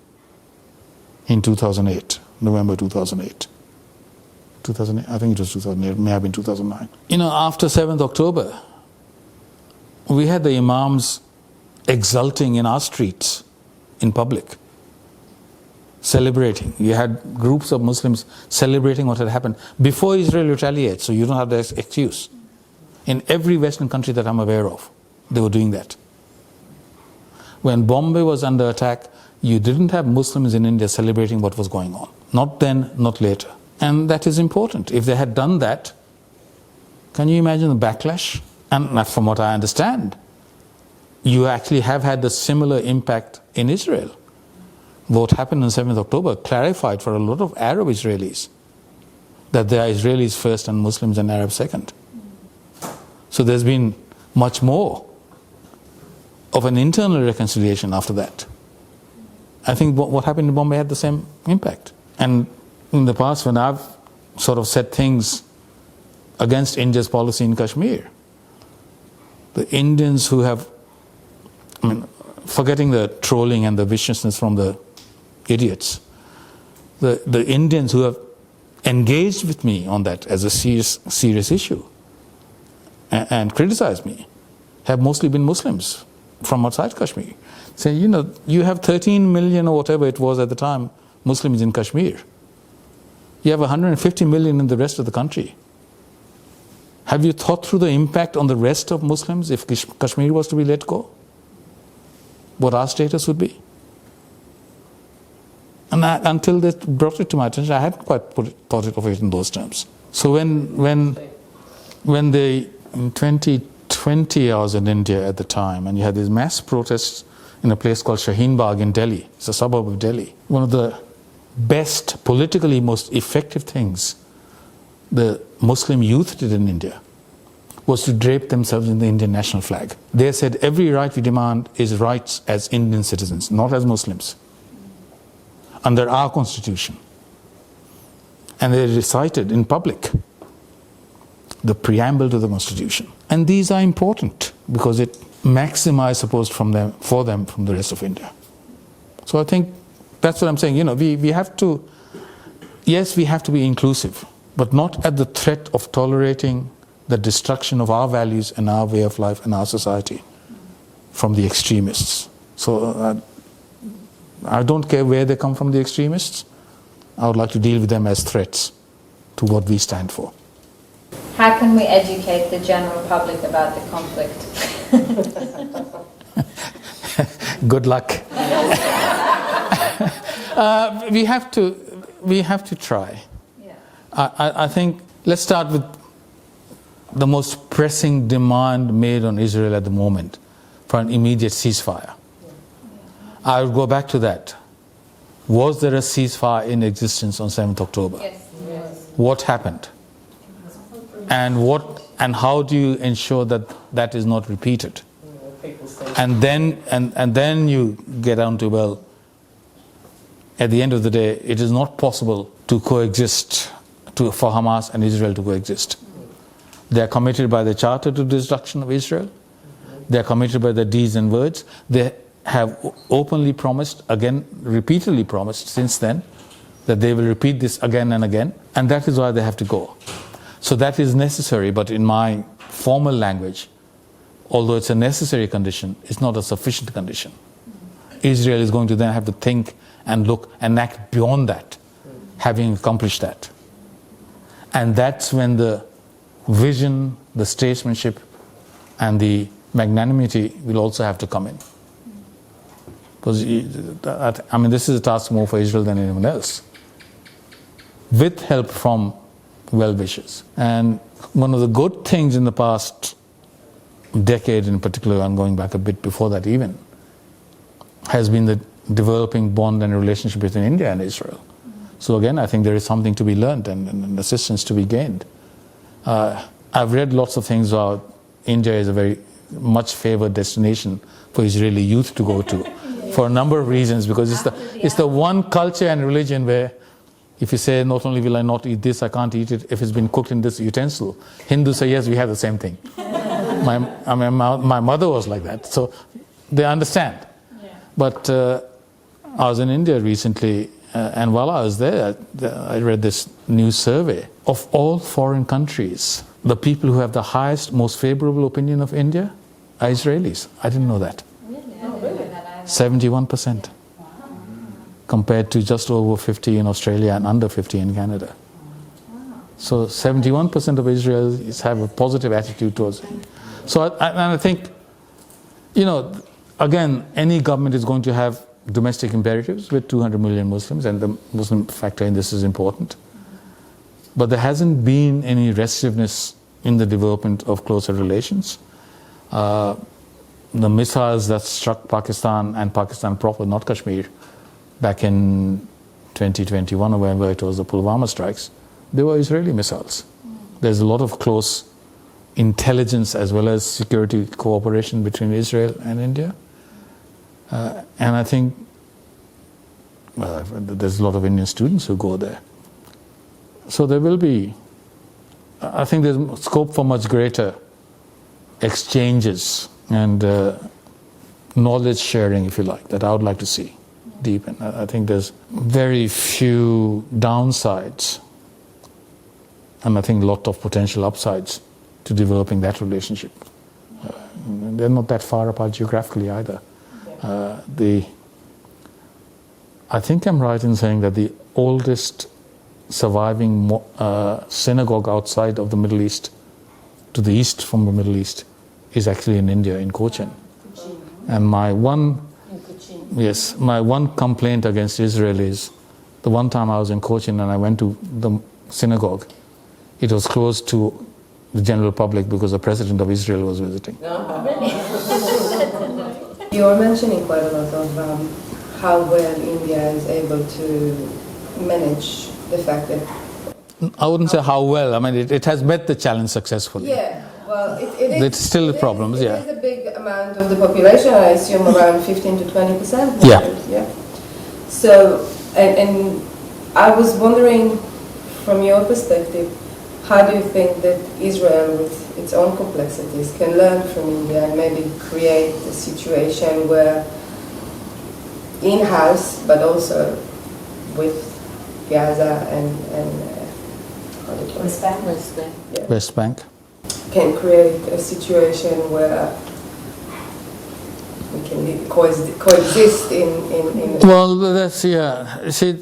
in 2008, November 2008, I think it was 2008, it may have been 2009. After 7th October, we had the imams exulting in our streets, in public, celebrating. You had groups of Muslims celebrating what had happened before Israel retaliates, so you don't have that excuse. In every Western country that I'm aware of, they were doing that. When Bombay was under attack, you didn't have Muslims in India celebrating what was going on. Not then, not later. And that is important. If they had done that, can you imagine the backlash? And from what I understand, you actually have had the similar impact in Israel. What happened on 7th October clarified for a lot of Arab Israelis that they are Israelis first and Muslims and Arabs second. So there's been much more of an internal reconciliation after that. I think what happened in Bombay had the same impact. And in the past, when I've sort of said things against India's policy in Kashmir, the Indians who have, forgetting the trolling and the viciousness from the idiots, the Indians who have engaged with me on that as a serious issue and criticized me have mostly been Muslims from outside Kashmir. Say, you have 13 million or whatever it was at the time Muslims in Kashmir. You have 150 million in the rest of the country. Have you thought through the impact on the rest of Muslims if Kashmir was to be let go? What our status would be? And until they brought it to my attention, I hadn't quite thought of it in those terms. So when in 2020 I was in India at the time, and you had these mass protests in a place called Shaheen Bagh in Delhi. It's a suburb of Delhi. One of the best, politically most effective things the Muslim youth did in India was to drape themselves in the Indian national flag. They said every right we demand is rights as Indian citizens, not as Muslims, under our constitution. And they recited in public the preamble to the constitution. And these are important because it maximized support for them from the rest of India. So I think that's what I'm saying. We have to, yes, we have to be inclusive, but not at the threat of tolerating the destruction of our values and our way of life and our society from the extremists. So I don't care where they come from, the extremists. I would like to deal with them as threats to what we stand for. How can we educate the general public about the conflict? Good luck. We have to try. Yeah. I think let's start with the most pressing demand made on Israel at the moment for an immediate ceasefire. I would go back to that. Was there a ceasefire in existence on 7th October? Yes. What happened? And how do you ensure that that is not repeated? And then you get down to, well, at the end of the day, it is not possible to coexist, for Hamas and Israel to coexist. They are committed by the Charter to destruction of Israel. They are committed by their deeds and words. They have openly promised, again, repeatedly promised since then, that they will repeat this again and again, and that is why they have to go. So that is necessary, but in my formal language, although it's a necessary condition, it's not a sufficient condition. Israel is going to then have to think and look and act beyond that, having accomplished that. And that's when the vision, the statesmanship, and the magnanimity will also have to come in. Because, I mean, this is a task more for Israel than anyone else, with help from well-wishers. And one of the good things in the past decade in particular, I'm going back a bit before that even, has been the developing bond and relationship between India and Israel. So again, I think there is something to be learned and assistance to be gained. I've read lots of things about India is a very much favored destination for Israeli youth to go to for a number of reasons, because it's the one culture and religion where if you say, not only will I not eat this, I can't eat it if it's been cooked in this utensil. Hindus say, yes, we have the same thing. My mother was like that, so they understand. Yeah. But I was in India recently, and while I was there, I read this new survey. Of all foreign countries, the people who have the highest, most favorable opinion of India are Israelis. I didn't know that. Really? Oh, really? 71%. Compared to just over 50 in Australia and under 50 in Canada. So 71% of Israelis have a positive attitude towards it. So I think, again, any government is going to have domestic imperatives with 200 million Muslims, and the Muslim factor in this is important. But there hasn't been any restiveness in the development of closer relations. The missiles that struck Pakistan and Pakistan proper, not Kashmir, back in 2021 or whenever it was, the Pulwama strikes, they were Israeli missiles. There's a lot of close intelligence as well as security cooperation between Israel and India. And I think there's a lot of Indian students who go there. So there will be, I think there's scope for much greater exchanges and knowledge sharing, if you like, that I would like to see deepen. I think there's very few downsides, and I think a lot of potential upsides to developing that relationship. They're not that far apart geographically either. I think I'm right in saying that the oldest surviving synagogue outside of the Middle East, to the east from the Middle East, is actually in India, in Cochin. And my one complaint against Israel is, the one time I was in Cochin and I went to the synagogue, it was closed to the general public because the president of Israel was visiting. You were mentioning quite a lot of how well India is able to manage the fact that... I wouldn't say how well, I mean it has met the challenge successfully. Yeah, well it it's still problems, yeah. It is a big amount of the population, I assume around 15 to 20%. Yeah. So, and I was wondering, from your perspective, how do you think that Israel, with its own complexities, can learn from India and maybe create a situation where in-house, but also with Gaza and West Bank, can create a situation where we can coexist in well, that's, yeah, see,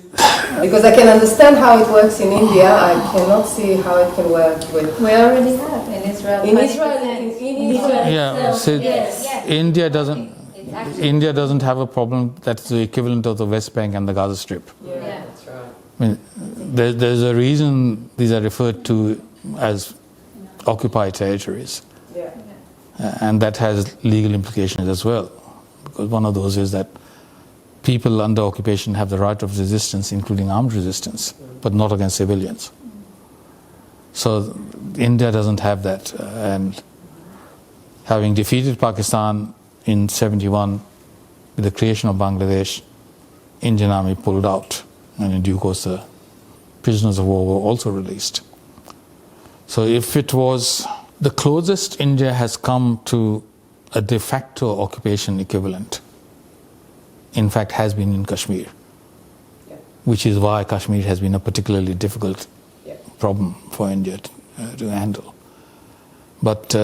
because I can understand how it works in India, I cannot see how it can work with... We already have in Israel. In Israel. Yeah, see, Yes. India doesn't have a problem that's the equivalent of the West Bank and the Gaza Strip. Yeah. That's right. I mean, there's a reason these are referred to as occupied territories. Yeah. And that has legal implications as well. Because one of those is that people under occupation have the right of resistance, including armed resistance, but not against civilians. So India doesn't have that. And having defeated Pakistan in 71 with the creation of Bangladesh, Indian army pulled out, and in due course the prisoners of war were also released. So if it was the closest India has come to a de facto occupation equivalent, in fact, has been in Kashmir, which is why Kashmir has been a particularly difficult problem for India to handle. But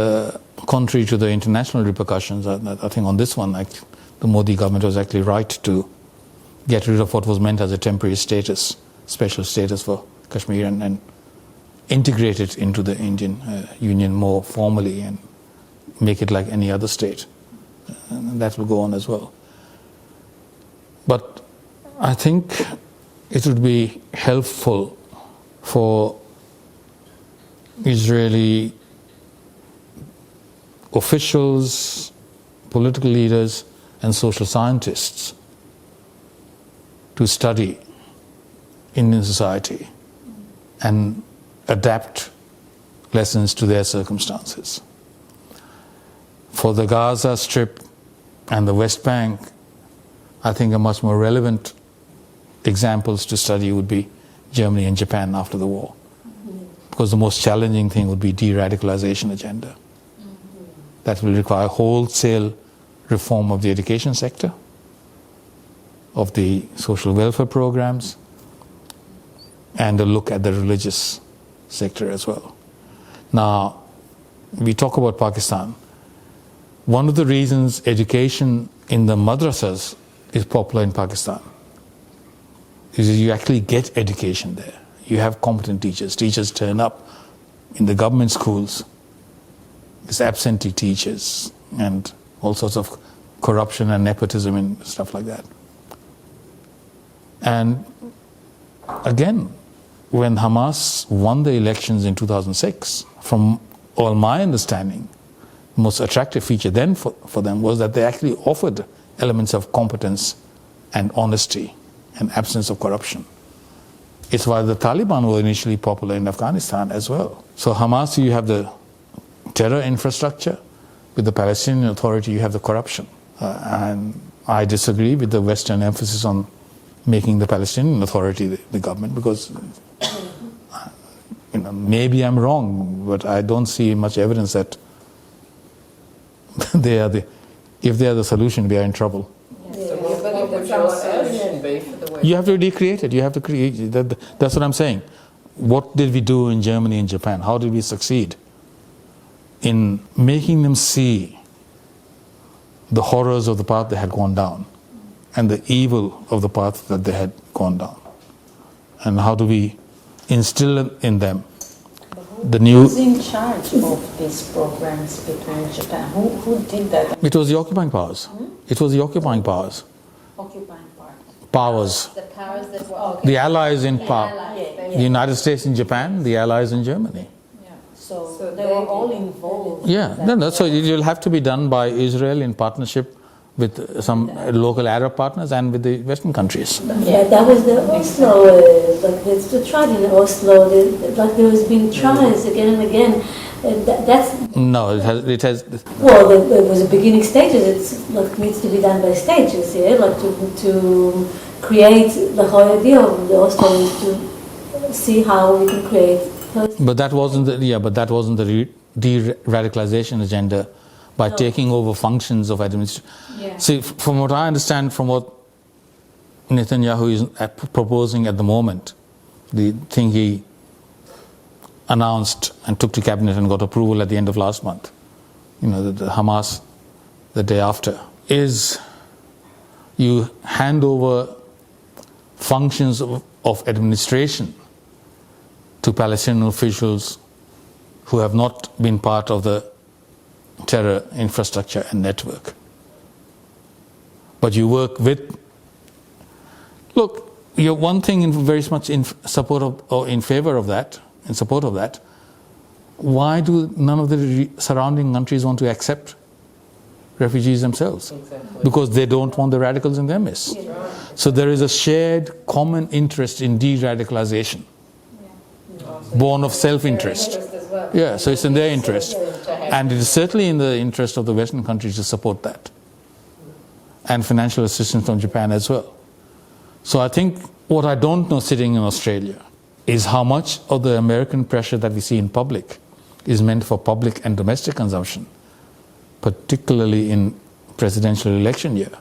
contrary to the international repercussions, I think on this one, the Modi government was actually right to get rid of what was meant as a temporary status, special status for Kashmir, and integrate it into the Indian Union more formally and make it like any other state. And that will go on as well. But I think it would be helpful for Israeli officials, political leaders, and social scientists to study Indian society and adapt lessons to their circumstances. For the Gaza Strip and the West Bank, I think a much more relevant examples to study would be Germany and Japan after the war. Because the most challenging thing would be de-radicalization agenda. That will require wholesale reform of the education sector, of the social welfare programs, and a look at the religious sector as well. Now, we talk about Pakistan. One of the reasons education in the madrasas is popular in Pakistan is you actually get education there. You have competent teachers. Teachers turn up in the government schools. There's absentee teachers and all sorts of corruption and nepotism and stuff like that. And again, when Hamas won the elections in 2006, from all my understanding, the most attractive feature then for them was that they actually offered elements of competence and honesty and absence of corruption. It's why the Taliban were initially popular in Afghanistan as well. So Hamas, you have the terror infrastructure. With the Palestinian Authority, you have the corruption. And I disagree with the Western emphasis on making the Palestinian Authority the government, because maybe I'm wrong, but I don't see much evidence that if they are the solution, we are in trouble. So what would your solution be for the West? You have to recreate it. You have to create that. That's what I'm saying. What did we do in Germany and Japan? How did we succeed in making them see the horrors of the path they had gone down and the evil of the path that they had gone down? And how do we instill in them the new... Who's in charge of these programs between Japan? Who did that? It was the occupying powers. It was the occupying powers. Occupying part. Powers. The powers that were The allies in power. Yeah. The United States in Japan, the allies in Germany. So they were all involved. Yeah, no. So it will have to be done by Israel in partnership with some local Arab partners and with the Western countries. Yeah, that was the Oslo, like it's tried in Oslo, like there has been tries again and again. That's No, it has. well, it was a beginning stages. It's like needs to be done by stages. Yeah, like to create the whole idea of the Oslo is to see how we can create. But that wasn't the de-radicalization agenda by taking over functions of administration. Yeah. See, from what I understand, from what Netanyahu is proposing at the moment, the thing he announced and took to cabinet and got approval at the end of last month, the Hamas the day after, is you hand over functions of administration to Palestinian officials who have not been part of the terror infrastructure and network. But you work with... Look, you're one thing very much in support of, or in favor of that, in support of that. Why do none of the surrounding countries want to accept refugees themselves, Exactly. because they don't want the radicals in their midst. So there is a shared common interest in de-radicalization, born of self-interest. As well. Yeah, so it's in their interest. And it is certainly in the interest of the Western countries to support that. And financial assistance from Japan as well. So I think what I don't know sitting in Australia is how much of the American pressure that we see in public is meant for public and domestic consumption, particularly in presidential election year.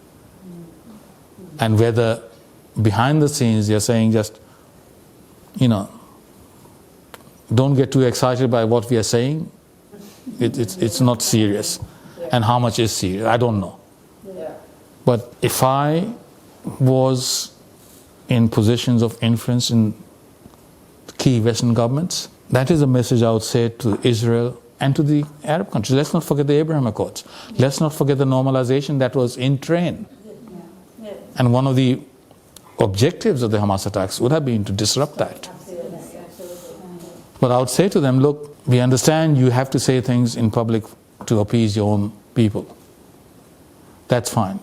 And whether behind the scenes you're saying just, don't get too excited by what we are saying. It's not serious. And how much is serious? I don't know. Yeah. But if I was in positions of influence in key Western governments, that is a message I would say to Israel and to the Arab countries. Let's not forget the Abraham Accords. Let's not forget the normalization that was in train. And one of the objectives of the Hamas attacks would have been to disrupt that. But I would say to them, look, we understand you have to say things in public to appease your own people. That's fine.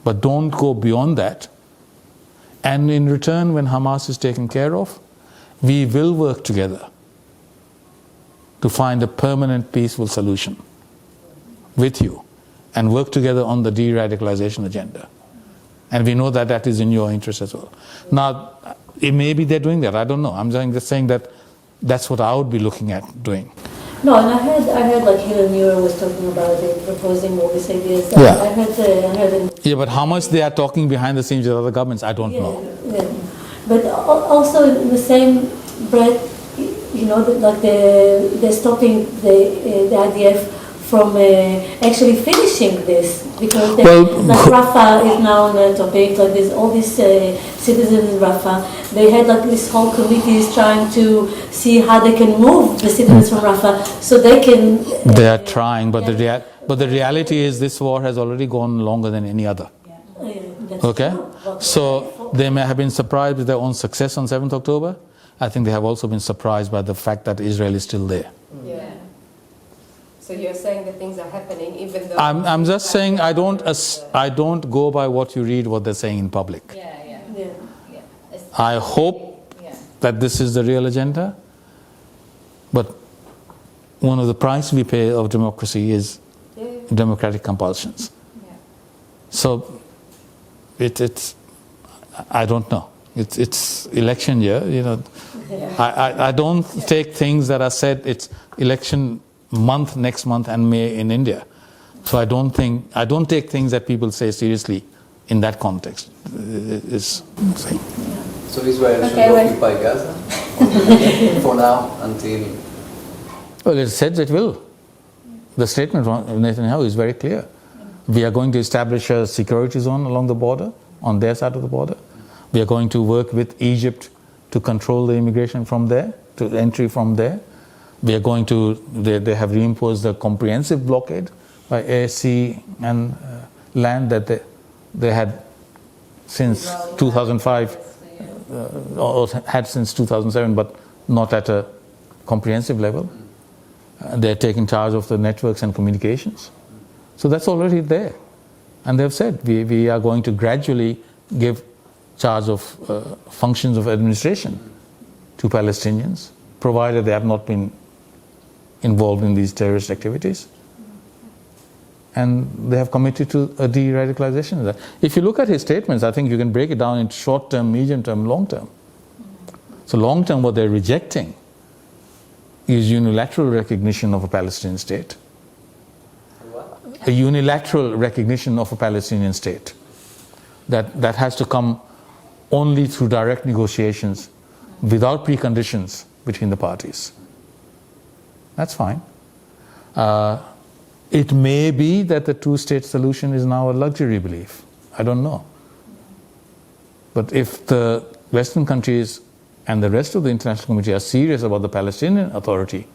But don't go beyond that. And in return, when Hamas is taken care of, we will work together to find a permanent, peaceful solution with you and work together on the de-radicalization agenda. And we know that that is in your interest as well. Now, it may be they're doing that. I don't know. I'm just saying that that's what I would be looking at doing. No, and I heard like Helen Muir was talking about it, proposing all these ideas. Yeah. I heard Yeah, but how much they are talking behind the scenes with other governments, I don't know. Yeah. But also in the same breath, like they're stopping the IDF from actually finishing this, because Rafah is now on the topic. Like there's all these citizens in Rafah. They had like this whole committees trying to see how they can move the citizens from Rafah so they can. They are trying, but the reality is this war has already gone longer than any other. Okay, so they may have been surprised with their own success on 7th October. I think they have also been surprised by the fact that Israel is still there. Yeah. So you're saying that things are happening even though... I'm just saying I don't go by what you read, what they're saying in public. I hope that this is the real agenda, but one of the prices we pay of democracy is democratic compulsions. So it's I don't know. It's election year, I don't take things that are said. It's election month next month and May in India. So I don't take things that people say seriously in that context. So Israel should occupy Gaza for now until... Well, it said it will. The statement of Netanyahu is very clear. We are going to establish a security zone along the border, on their side of the border. We are going to work with Egypt to control the immigration from there, to entry from there. We are going to, they have reimposed a comprehensive blockade by air, sea and land that they had since 2005, or had since 2007, but not at a comprehensive level. They're taking charge of the networks and communications. So that's already there. And they've said we are going to gradually give charge of functions of administration to Palestinians, provided they have not been involved in these terrorist activities. And they have committed to a de-radicalization. If you look at his statements, I think you can break it down into short-term, medium-term, long-term. So long-term, what they're rejecting is unilateral recognition of a Palestinian state. A unilateral recognition of a Palestinian state. That has to come only through direct negotiations without preconditions between the parties. That's fine. It may be that the two-state solution is now a luxury belief. I don't know. But if the Western countries and the rest of the international community are serious about the Palestinian Authority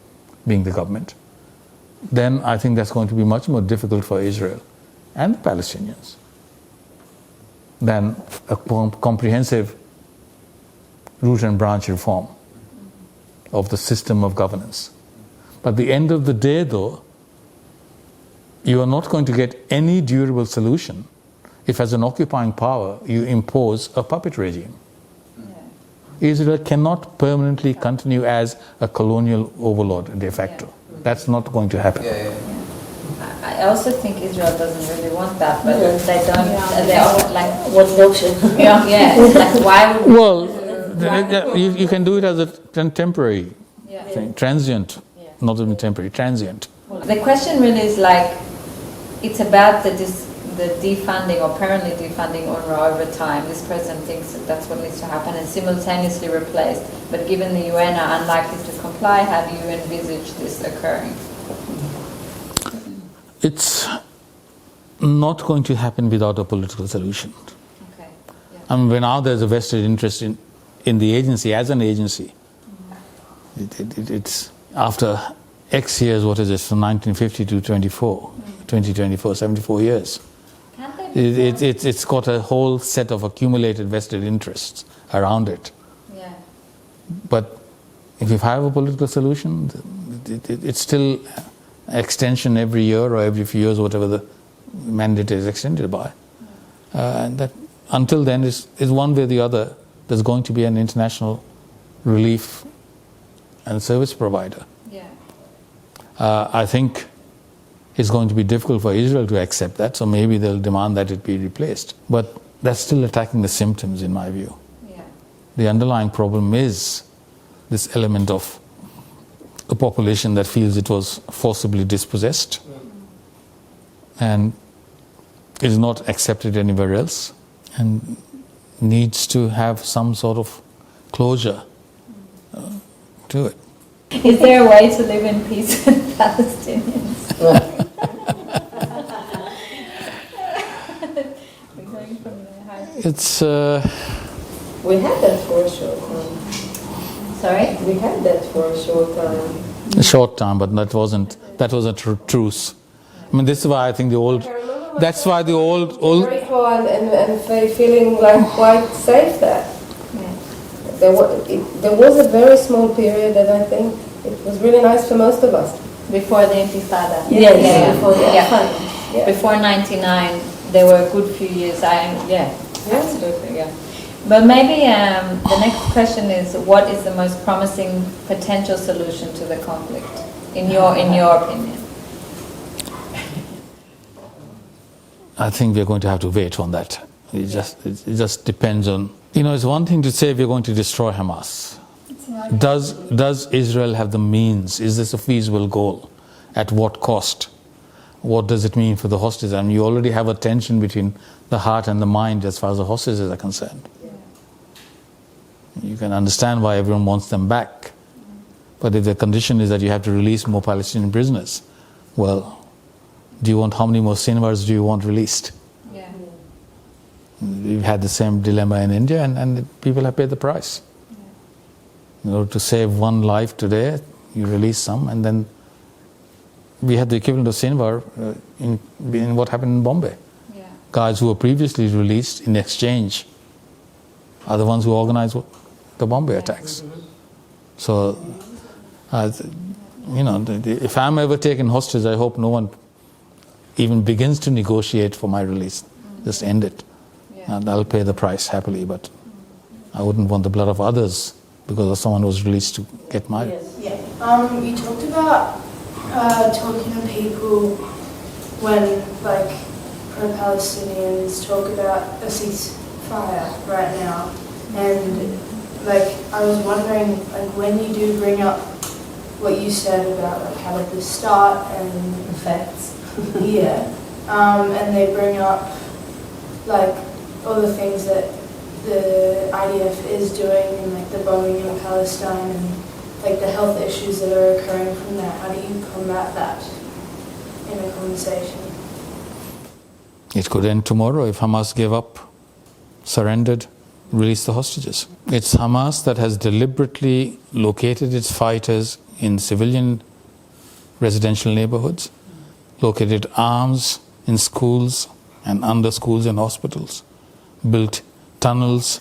being the government, then I think that's going to be much more difficult for Israel and the Palestinians than a comprehensive root and branch reform of the system of governance. But at the end of the day, though, you are not going to get any durable solution if, as an occupying power, you impose a puppet regime. Israel cannot permanently continue as a colonial overlord de facto. That's not going to happen. I also think Israel doesn't really want that, but they don't. They all like What's the option? like why would Well, you can do it as a temporary thing, transient, not even temporary, transient. The question really is like, it's about the defunding or permanently defunding UNRWA over time. This president thinks that that's what needs to happen and simultaneously replaced. But given the UN are unlikely to comply, how do you envisage this occurring? It's not going to happen without a political solution. Okay. I mean, now there's a vested interest in the agency as an agency. It's after X years, what is it, from 1950 to 2024, 74 years. It's got a whole set of accumulated vested interests around it. Yeah. But if you have a political solution, it's still extension every year or every few years, whatever the mandate is extended by. And that until then is one way or the other, there's going to be an international relief and service provider. Yeah. I think it's going to be difficult for Israel to accept that, so maybe they'll demand that it be replaced. But that's still attacking the symptoms, in my view. Yeah. The underlying problem is this element of a population that feels it was forcibly dispossessed and is not accepted anywhere else and needs to have some sort of closure to it. Is there a way to live in peace with Palestinians? It's We had that for a short time. Sorry? We had that for a short time. a short time, but that was a truce. I mean, this is why I think that's why the old Jericho and feeling like quite safe there. There was a very small period that I think it was really nice for most of us. Before the Intifada. Before the Yeah. Before 99, there were a good few years. Absolutely, yeah. But maybe the next question is, what is the most promising potential solution to the conflict, in your opinion? I think we're going to have to wait on that. It just depends on, it's one thing to say we're going to destroy Hamas. Does Israel have the means? Is this a feasible goal? At what cost? What does it mean for the hostages? I mean, you already have a tension between the heart and the mind as far as the hostages are concerned. You can understand why everyone wants them back. But if the condition is that you have to release more Palestinian prisoners, well, how many more Sinwars do you want released? Yeah. We've had the same dilemma in India, and people have paid the price. In order to save one life today, you release some, and then we had the equivalent of Sinwar in what happened in Bombay. Yeah. Guys who were previously released in exchange are the ones who organized the Bombay attacks. So, if I'm ever taken hostage, I hope no one even begins to negotiate for my release. Just end it. Yeah. And I'll pay the price happily, but I wouldn't want the blood of others because of someone who was released to get my... You talked about talking to people when, pro-Palestinians talk about a ceasefire right now. And, I was wondering, when you do bring up what you said about, how at the start and effects, and they bring up, all the things that the IDF is doing and, the bombing in Palestine and, the health issues that are occurring from that. How do you combat that in a conversation? It could end tomorrow if Hamas gave up, surrendered, released the hostages. It's Hamas that has deliberately located its fighters in civilian residential neighborhoods, located arms in schools and under schools and hospitals, built tunnels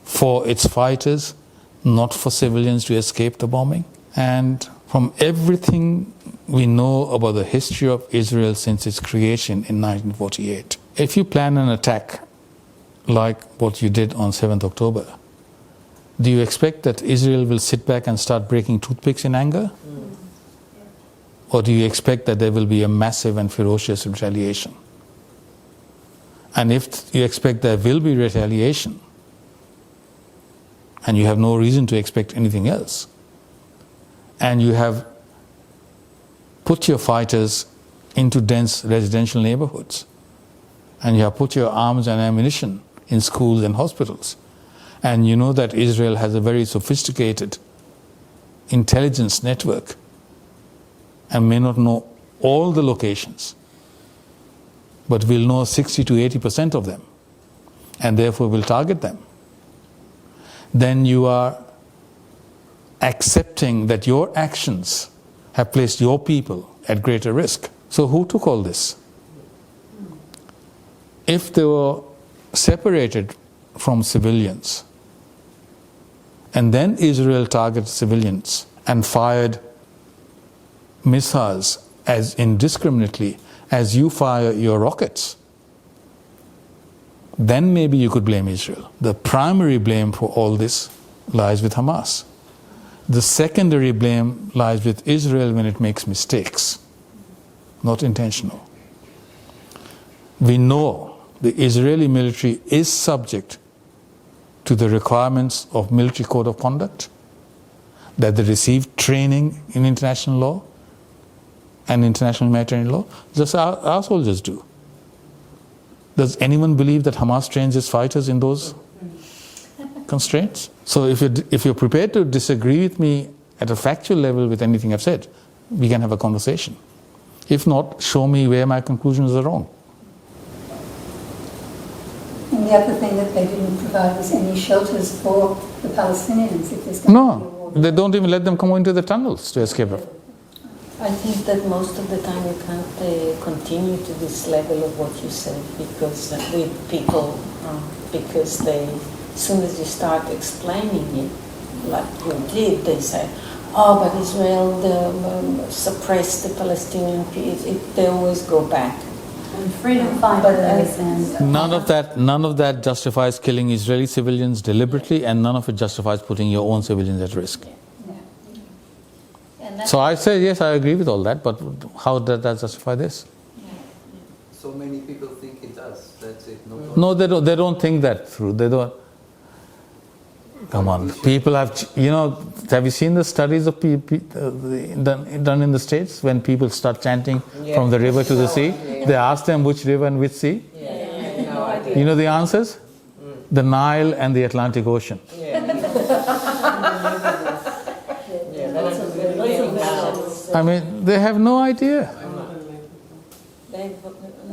for its fighters, not for civilians to escape the bombing. And from everything we know about the history of Israel since its creation in 1948. If you plan an attack like what you did on 7th October, do you expect that Israel will sit back and start breaking toothpicks in anger? Or do you expect that there will be a massive and ferocious retaliation? And if you expect there will be retaliation, and you have no reason to expect anything else, and you have put your fighters into dense residential neighborhoods, and you have put your arms and ammunition in schools and hospitals, and you know that Israel has a very sophisticated intelligence network and may not know all the locations, but will know 60 to 80% of them, and therefore will target them, then you are accepting that your actions have placed your people at greater risk. So who took all this? If they were separated from civilians, and then Israel targeted civilians and fired missiles as indiscriminately as you fire your rockets, then maybe you could blame Israel. The primary blame for all this lies with Hamas. The secondary blame lies with Israel when it makes mistakes, not intentional. We know the Israeli military is subject to the requirements of military code of conduct, that they receive training in international law and international humanitarian law, just our soldiers do. Does anyone believe that Hamas trains its fighters in those constraints? So if you're prepared to disagree with me at a factual level with anything I've said, we can have a conversation. If not, show me where my conclusions are wrong. And the other thing that they didn't provide was any shelters for the Palestinians if there's going to be a war. No, they don't even let them come into the tunnels to escape. I think that most of the time you can't continue to this level of what you said because with people, because they, as soon as you start explaining it, like you did, they say, oh, but Israel suppressed the Palestinian peace. They always go back. And freedom fighters and None of that justifies killing Israeli civilians deliberately, and none of it justifies putting your own civilians at risk. So I say, yes, I agree with all that, but how does that justify this? So many people think it does. That's it. No, they don't think that through. They don't. Come on, people have, have you seen the studies of done in the States when people start chanting from the river to the sea? They ask them which river and which sea? No idea. You know the answers? The Nile and the Atlantic Ocean. I mean, they have no idea.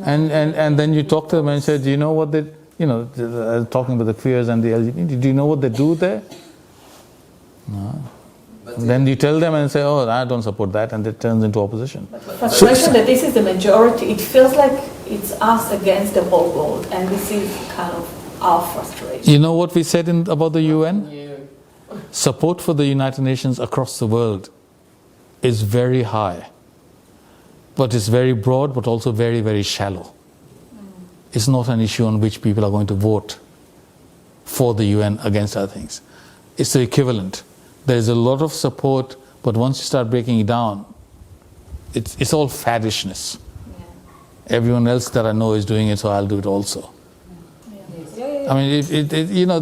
And then you talk to them and say, do you know what they, talking about the queers and the LGBT, do you know what they do there? No. Then you tell them and say, oh, I don't support that, and it turns into opposition. Frustration that this is the majority, it feels like it's us against the whole world, and this is kind of our frustration. You know what we said about the UN? Support for the United Nations across the world is very high, but it's very broad, but also very, very shallow. It's not an issue on which people are going to vote for the UN against other things. It's the equivalent. There is a lot of support, but once you start breaking it down, it's all faddishness. Everyone else that I know is doing it, so I'll do it also. I mean,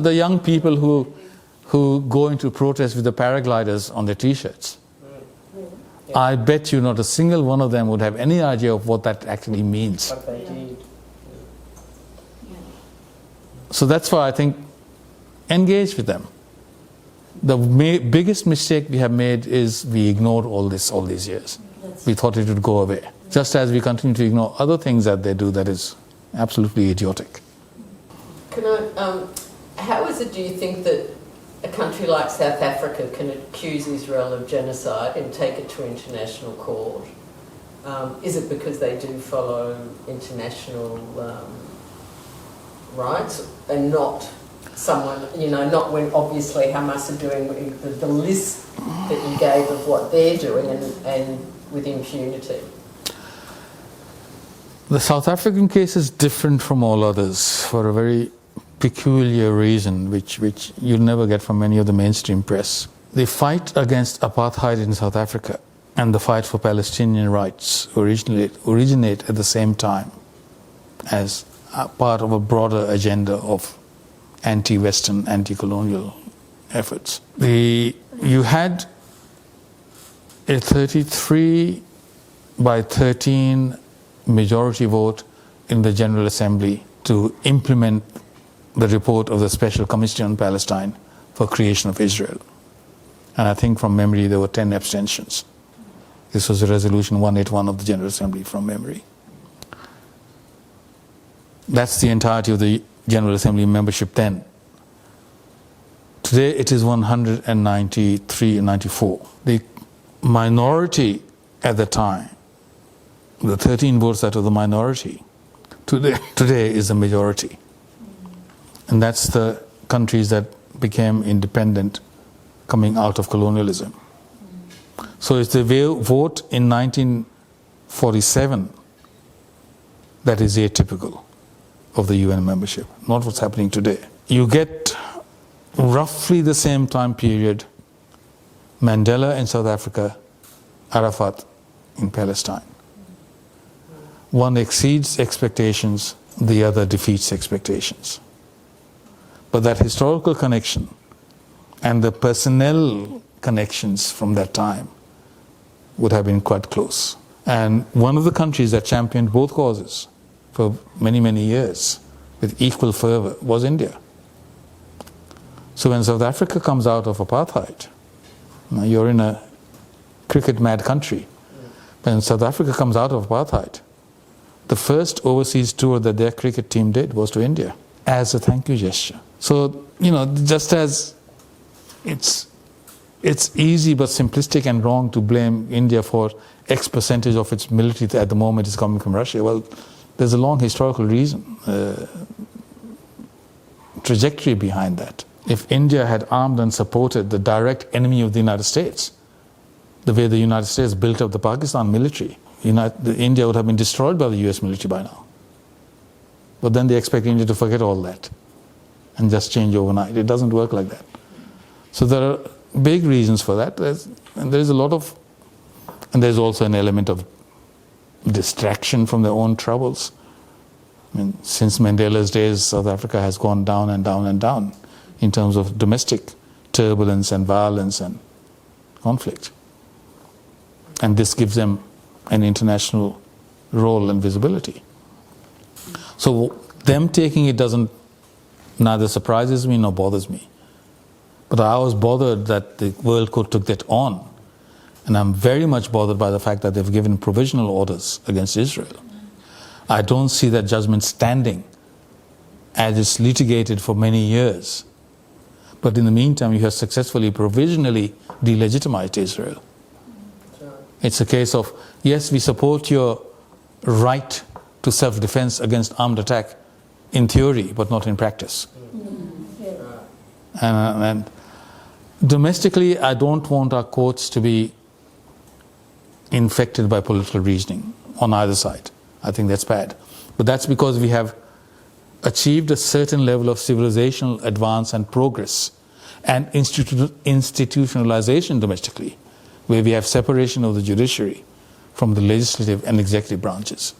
the young people who go into protest with the paragliders on their T-shirts, I bet you not a single one of them would have any idea of what that actually means. So that's why I think engage with them. The biggest mistake we have made is we ignored all these years. We thought it would go away. Just as we continue to ignore other things that they do that is absolutely idiotic. How is it, do you think, that a country like South Africa can accuse Israel of genocide and take it to international court? Is it because they do follow international rights and not someone, not when obviously Hamas are doing the list that you gave of what they're doing and with impunity? The South African case is different from all others for a very peculiar reason, which you'll never get from any of the mainstream press. The fight against apartheid in South Africa and the fight for Palestinian rights originate at the same time as part of a broader agenda of anti-Western, anti-colonial efforts. You had a 33 by 13 majority vote in the General Assembly to implement the report of the Special Committee on Palestine for creation of Israel. And I think from memory there were 10 abstentions. This was a resolution 181 of the General Assembly from memory. That's the entirety of the General Assembly membership then. Today it is 193 and 94. The minority at the time, the 13 votes that were the minority, today is the majority. And that's the countries that became independent coming out of colonialism. So it's the vote in 1947 that is atypical of the UN membership, not what's happening today. You get roughly the same time period, Mandela in South Africa, Arafat in Palestine. One exceeds expectations, the other defeats expectations. But that historical connection and the personnel connections from that time would have been quite close. And one of the countries that championed both causes for many, many years with equal fervor was India. So when South Africa comes out of apartheid, you're in a cricket-mad country. When South Africa comes out of apartheid, the first overseas tour that their cricket team did was to India as a thank you gesture. So, just as it's easy but simplistic and wrong to blame India for X percentage of its military at the moment is coming from Russia. Well, there's a long historical reason, trajectory behind that. If India had armed and supported the direct enemy of the United States, the way the United States built up the Pakistan military, India would have been destroyed by the US military by now. But then they expect India to forget all that and just change overnight. It doesn't work like that. So there are big reasons for that. And there's also an element of distraction from their own troubles. I mean, since Mandela's days, South Africa has gone down and down and down in terms of domestic turbulence and violence and conflict. And this gives them an international role and visibility. So them taking it neither surprises me nor bothers me. But I was bothered that the World Court took that on. And I'm very much bothered by the fact that they've given provisional orders against Israel. I don't see that judgment standing as it's litigated for many years. But in the meantime, you have successfully provisionally delegitimized Israel. It's a case of, yes, we support your right to self-defense against armed attack in theory, but not in practice. And domestically, I don't want our courts to be infected by political reasoning on either side. I think that's bad. But that's because we have achieved a certain level of civilizational advance and progress and institutionalization domestically, where we have separation of the judiciary from the legislative and executive branches.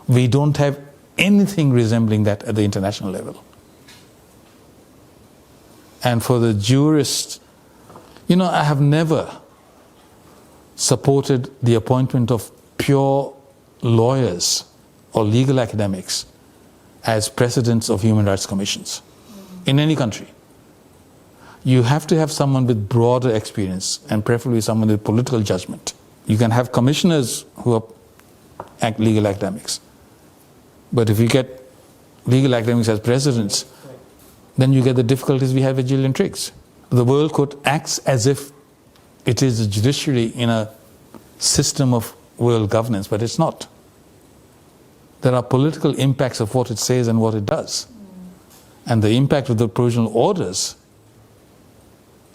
We don't have anything resembling that at the international level. And for the jurists, I have never supported the appointment of pure lawyers or legal academics as presidents of human rights commissions in any country. You have to have someone with broader experience and preferably someone with political judgment. You can have commissioners who are legal academics. But if you get legal academics as presidents, then you get the difficulties we have with Gillian Triggs. The World Court acts as if it is a judiciary in a system of world governance, but it's not. There are political impacts of what it says and what it does. And the impact of the provisional orders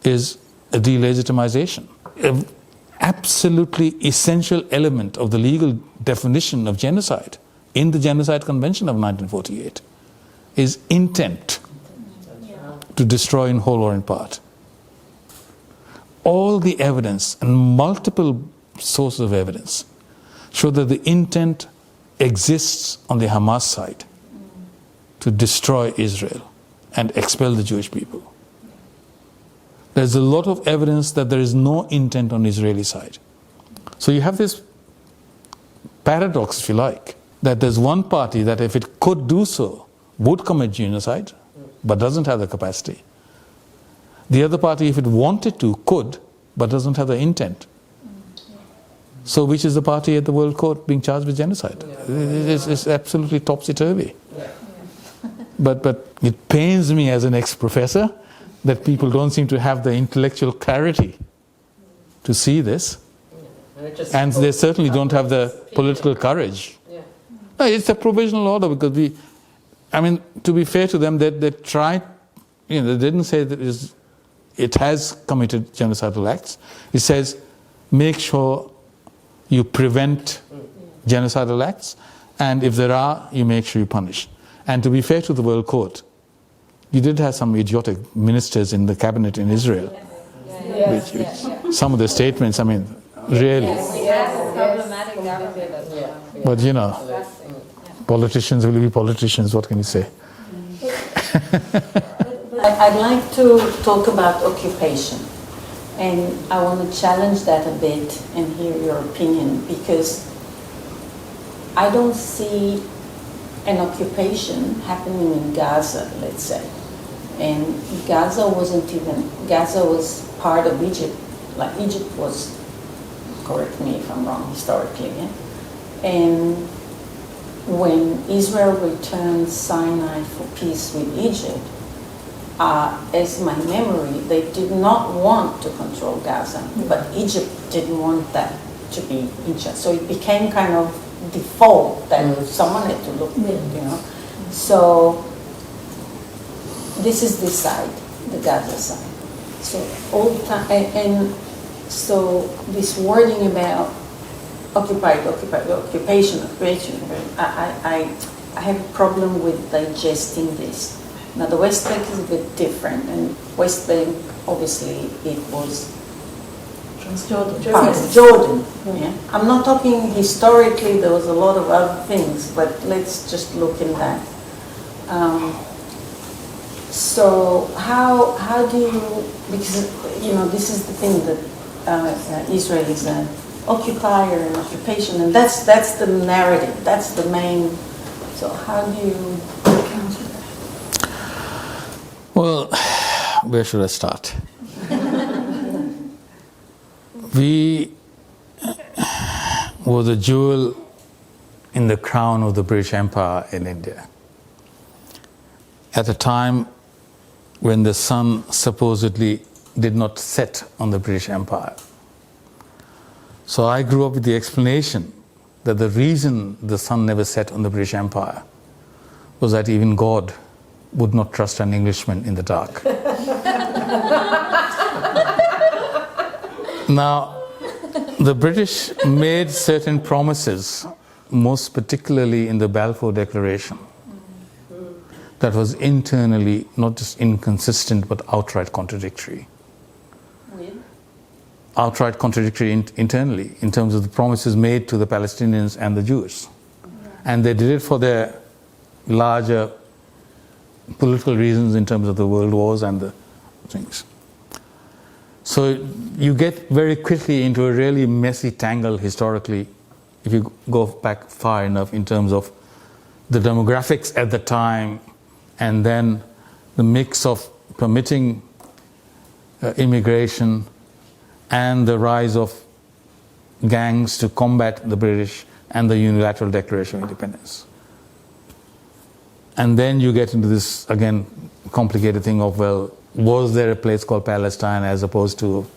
is a delegitimization. absolutely essential element of the legal definition of genocide in the Genocide Convention of 1948 is intent to destroy in whole or in part. All the evidence and multiple sources of evidence show that the intent exists on the Hamas side to destroy Israel and expel the Jewish people. There's a lot of evidence that there is no intent on the Israeli side. So you have this paradox, if you like, that there's one party that if it could do so, would commit genocide, but doesn't have the capacity. The other party, if it wanted to, could, but doesn't have the intent. So which is the party at the World Court being charged with genocide? It's absolutely topsy-turvy. But it pains me as an ex-professor that people don't seem to have the intellectual clarity to see this. And they certainly don't have the political courage. No, it's a provisional order because to be fair to them, they tried, they didn't say that it has committed genocidal acts. It says, make sure you prevent genocidal acts, and if there are, you make sure you punish. And to be fair to the World Court, you did have some idiotic ministers in the cabinet in Israel. Some of the statements, really. But politicians will be politicians, what can you say? I'd like to talk about occupation, and I want to challenge that a bit and hear your opinion, because I don't see an occupation happening in Gaza, let's say. And Gaza was part of Egypt, like Egypt was, correct me if I'm wrong, historically, yeah? And when Israel returned Sinai for peace with Egypt, as my memory, they did not want to control Gaza, but Egypt didn't want that to be in charge. So it became kind of default that someone had to look at, So this is this side, the Gaza side. So all the time, and so this wording about occupation, I have a problem with digesting this. Now the West Bank is a bit different, and West Bank, obviously, it was Jordan. Yeah. I'm not talking historically, there was a lot of other things, but let's just look in that. So how do you, because this is the thing that Israel is an occupier and occupation, and that's the narrative, that's the main, so how do you counter that? Well, where should I start? We were the jewel in the crown of the British Empire in India. At a time when the sun supposedly did not set on the British Empire. So I grew up with the explanation that the reason the sun never set on the British Empire was that even God would not trust an Englishman in the dark. Now, the British made certain promises, most particularly in the Balfour Declaration, that was internally not just inconsistent but outright contradictory. Outright contradictory internally in terms of the promises made to the Palestinians and the Jews. And they did it for their larger political reasons in terms of the world wars and the things. So you get very quickly into a really messy tangle historically if you go back far enough in terms of the demographics at the time and then the mix of permitting immigration and the rise of gangs to combat the British and the unilateral Declaration of Independence. And then you get into this, again, complicated thing of, well, was there a place called Palestine as opposed to,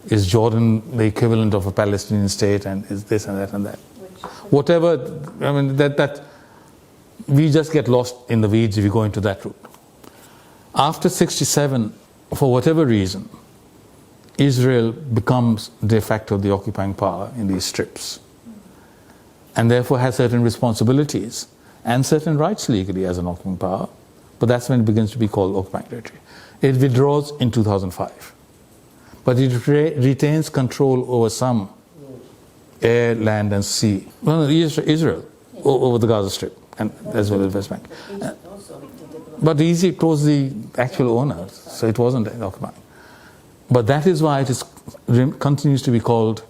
is Jordan the equivalent of a Palestinian state, and is this and that and that? Whatever, that we just get lost in the weeds if you go into that route. After 67, for whatever reason, Israel becomes de facto the occupying power in these strips, and therefore has certain responsibilities and certain rights legally as an occupying power, but that's when it begins to be called occupying territory. It withdraws in 2005, but it retains control over some air, land and sea. Well, Israel over the Gaza Strip and as well as West Bank. But Egypt was the actual owner, so it wasn't occupying. But that is why it continues to be called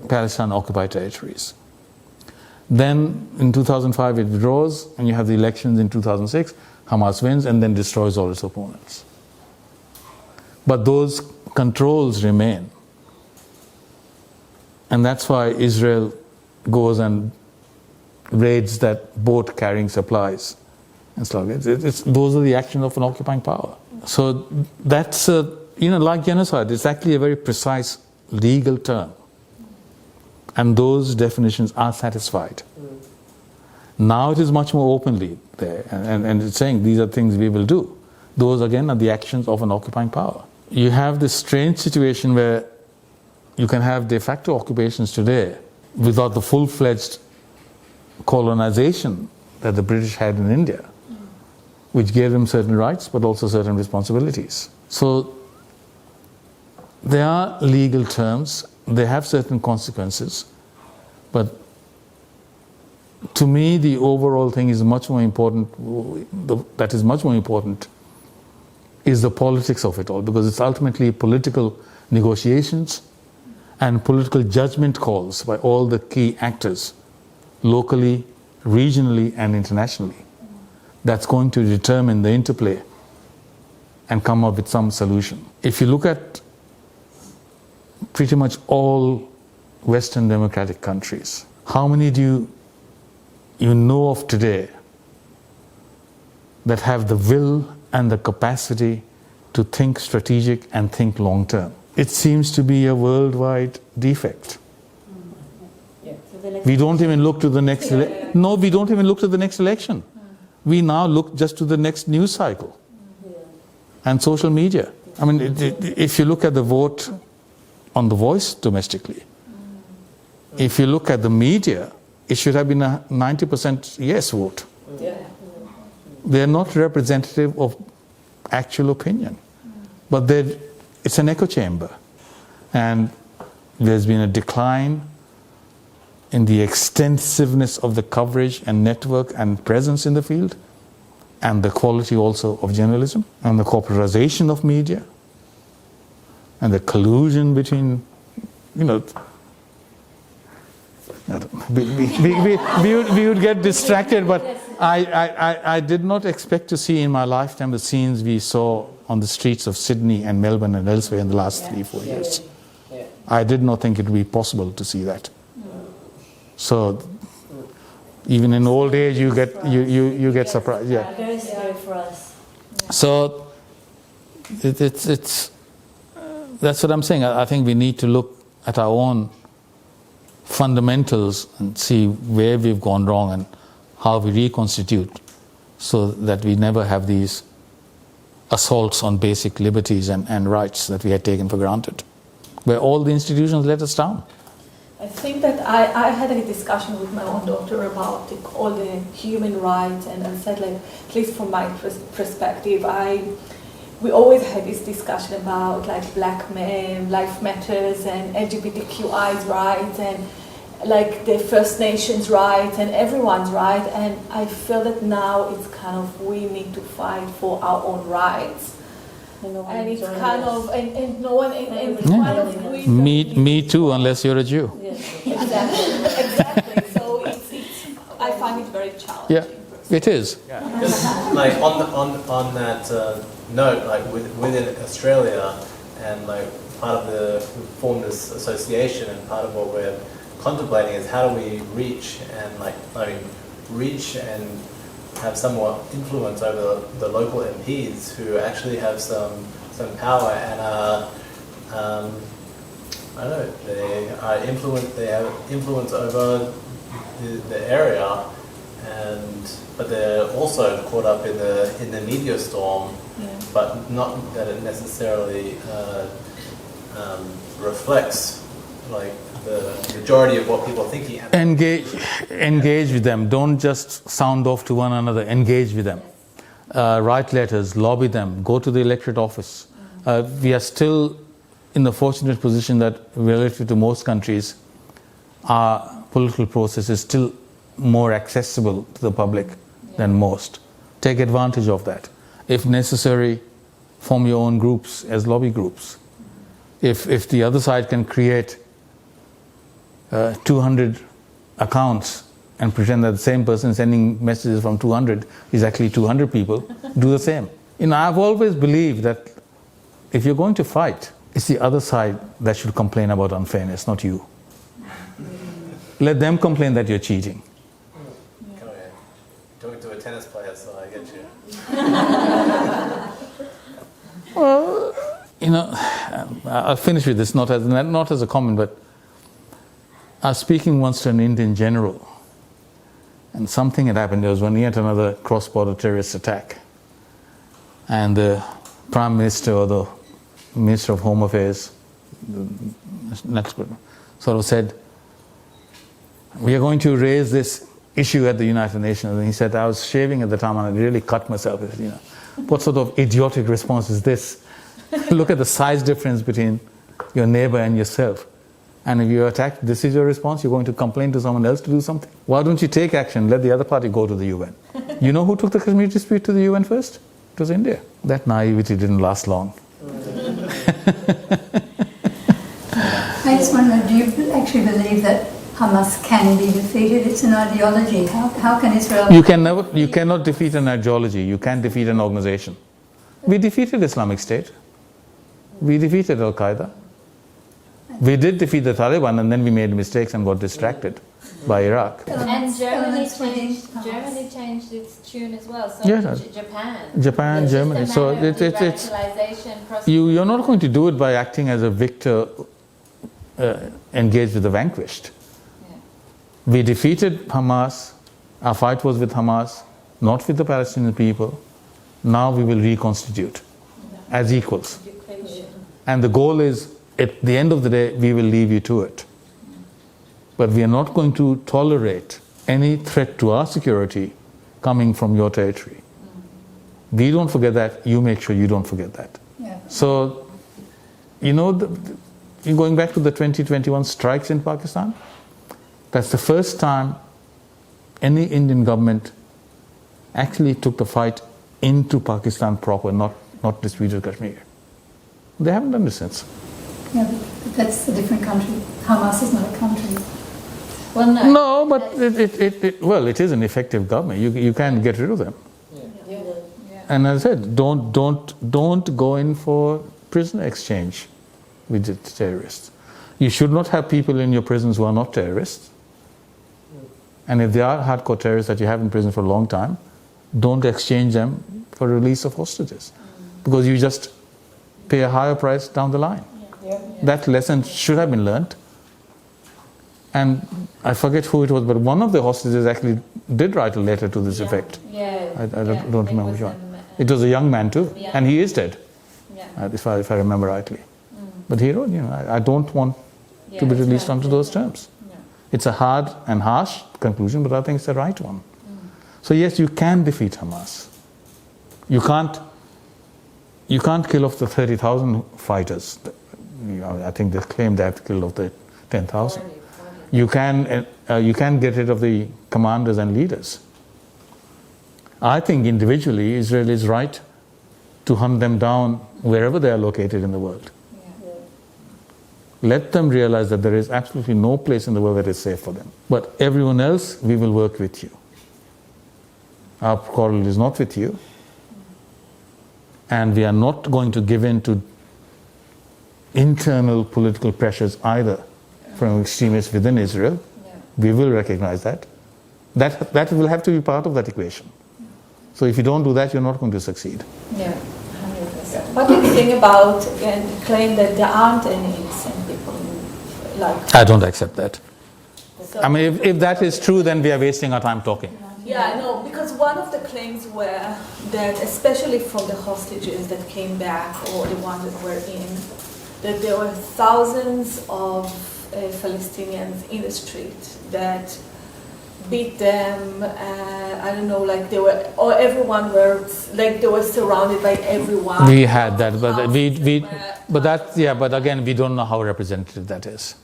Palestine occupied territories. Then in 2005 it withdraws, and you have the elections in 2006. Hamas wins and then destroys all its opponents. But those controls remain. And that's why Israel goes and raids that boat carrying supplies and stuff. Those are the actions of an occupying power. So that's, like genocide, it's actually a very precise legal term. And those definitions are satisfied. Now it is much more openly there, and it's saying these are things we will do. Those again are the actions of an occupying power. You have this strange situation where you can have de facto occupations today without the full-fledged colonization that the British had in India, which gave them certain rights but also certain responsibilities. So there are legal terms, they have certain consequences, but to me the overall thing is much more important, that is much more important, is the politics of it all, because it's ultimately political negotiations and political judgment calls by all the key actors, locally, regionally and internationally, that's going to determine the interplay and come up with some solution. If you look at pretty much all Western democratic countries, how many do you know of today that have the will and the capacity to think strategic and think long term? It seems to be a worldwide defect. We don't even look to the next No, we don't even look to the next election. We now look just to the next news cycle and social media. I mean, if you look at the vote on The Voice domestically, if you look at the media, it should have been a 90% yes vote. They are not representative of actual opinion, but it's an echo chamber, and there's been a decline in the extensiveness of the coverage and network and presence in the field, and the quality also of journalism, and the corporatization of media, and the collusion between, we would get distracted, but I did not expect to see in my lifetime the scenes we saw on the streets of Sydney and Melbourne and elsewhere in the last 3-4 years. I did not think it would be possible to see that. So even in old age you get surprised. Yeah. Very scary for us. So it's that's what I'm saying. I think we need to look at our own fundamentals and see where we've gone wrong and how we reconstitute so that we never have these assaults on basic liberties and rights that we had taken for granted, where all the institutions let us down. I think that I had a discussion with my own daughter about all the human rights, and I said, like, at least from my perspective, we always had this discussion about like Black men, life matters, and LGBTQI's rights, and like the First Nations rights, and everyone's right. And I feel that now it's kind of, we need to fight for our own rights. And it's kind of, and no one, and kind of me too, unless you're a Jew. Exactly. So I find it very challenging. Yeah, it is. Yeah. Like on that note, like within Australia, and like part of we formed this association, and part of what we're contemplating is how do we reach and have somewhat influence over the local MPs who actually have some power and I don't know, they have influence over the area, but they're also caught up in the media storm, but not that it necessarily reflects like the majority of what people are thinking. Engage with them. Don't just sound off to one another. Engage with them. Write letters, lobby them, go to the electorate office. We are still in the fortunate position that relative to most countries, our political process is still more accessible to the public than most. Take advantage of that. If necessary, form your own groups as lobby groups. If the other side can create 200 accounts and pretend that the same person sending messages from 200 is actually 200 people, do the same. I've always believed that if you're going to fight, it's the other side that should complain about unfairness, not you. Let them complain that you're cheating. Come on, talking to a tennis player, so I get you. Well, I'll finish with this, not as a comment, but I was speaking once to an Indian general, and something had happened. There was yet another cross-border terrorist attack, and the Prime Minister or the Minister of Home Affairs, sort of said, "We are going to raise this issue at the United Nations." And he said, "I was shaving at the time and I really cut myself." I said, what sort of idiotic response is this? Look at the size difference between your neighbor and yourself. And if you're attacked, this is your response? You're going to complain to someone else to do something? Why don't you take action? Let the other party go to the UN. You know who took the Kashmir dispute to the UN first? It was India. That naivety didn't last long. I just wonder, do you actually believe that Hamas can be defeated? It's an ideology. How can Israel... You cannot defeat an ideology. You can't defeat an organization. We defeated Islamic State. We defeated Al-Qaeda. We did defeat the Taliban, and then we made mistakes and got distracted by Iraq. And Germany changed its tune as well. So did Japan. Japan, Germany. So it's you're not going to do it by acting as a victor engaged with the vanquished. Yeah. We defeated Hamas. Our fight was with Hamas, not with the Palestinian people. Now we will reconstitute as equals. And the goal is, at the end of the day, we will leave you to it. But we are not going to tolerate any threat to our security coming from your territory. We don't forget that. You make sure you don't forget that. Yeah. So, going back to the 2021 strikes in Pakistan, that's the first time any Indian government actually took the fight into Pakistan proper, not disputed Kashmir. They haven't done it since. Yeah, but that's a different country. Hamas is not a country. Well, no. No, but it is an effective government. You can't get rid of them. Yeah. And as I said, don't go in for prisoner exchange with the terrorists. You should not have people in your prisons who are not terrorists. And if they are hardcore terrorists that you have in prison for a long time, don't exchange them for release of hostages. Because you just pay a higher price down the line. That lesson should have been learned. And I forget who it was, but one of the hostages actually did write a letter to this effect. I don't remember which one. It was a young man too, and he is dead, if I remember rightly. But he wrote, I don't want to be released under those terms. It's a hard and harsh conclusion, but I think it's the right one. So yes, you can defeat Hamas. You can't kill off the 30,000 fighters. I think they claim they have killed off the 10,000. You can get rid of the commanders and leaders. I think individually Israel is right to hunt them down wherever they are located in the world. Let them realize that there is absolutely no place in the world that is safe for them. But everyone else, we will work with you. Our quarrel is not with you. And we are not going to give in to internal political pressures either from extremists within Israel. We will recognize that. That will have to be part of that equation. So if you don't do that, you're not going to succeed. Yeah, 100%. What do you think about the claim that there aren't any innocent people? I don't accept that. So if that is true, then we are wasting our time talking. Yeah, no, because one of the claims were that, especially from the hostages that came back or the ones that were in, that there were thousands of Palestinians in the street that beat them. I don't know, like they were, or everyone were, like they were surrounded by everyone. We had that, but but again, we don't know how representative that is.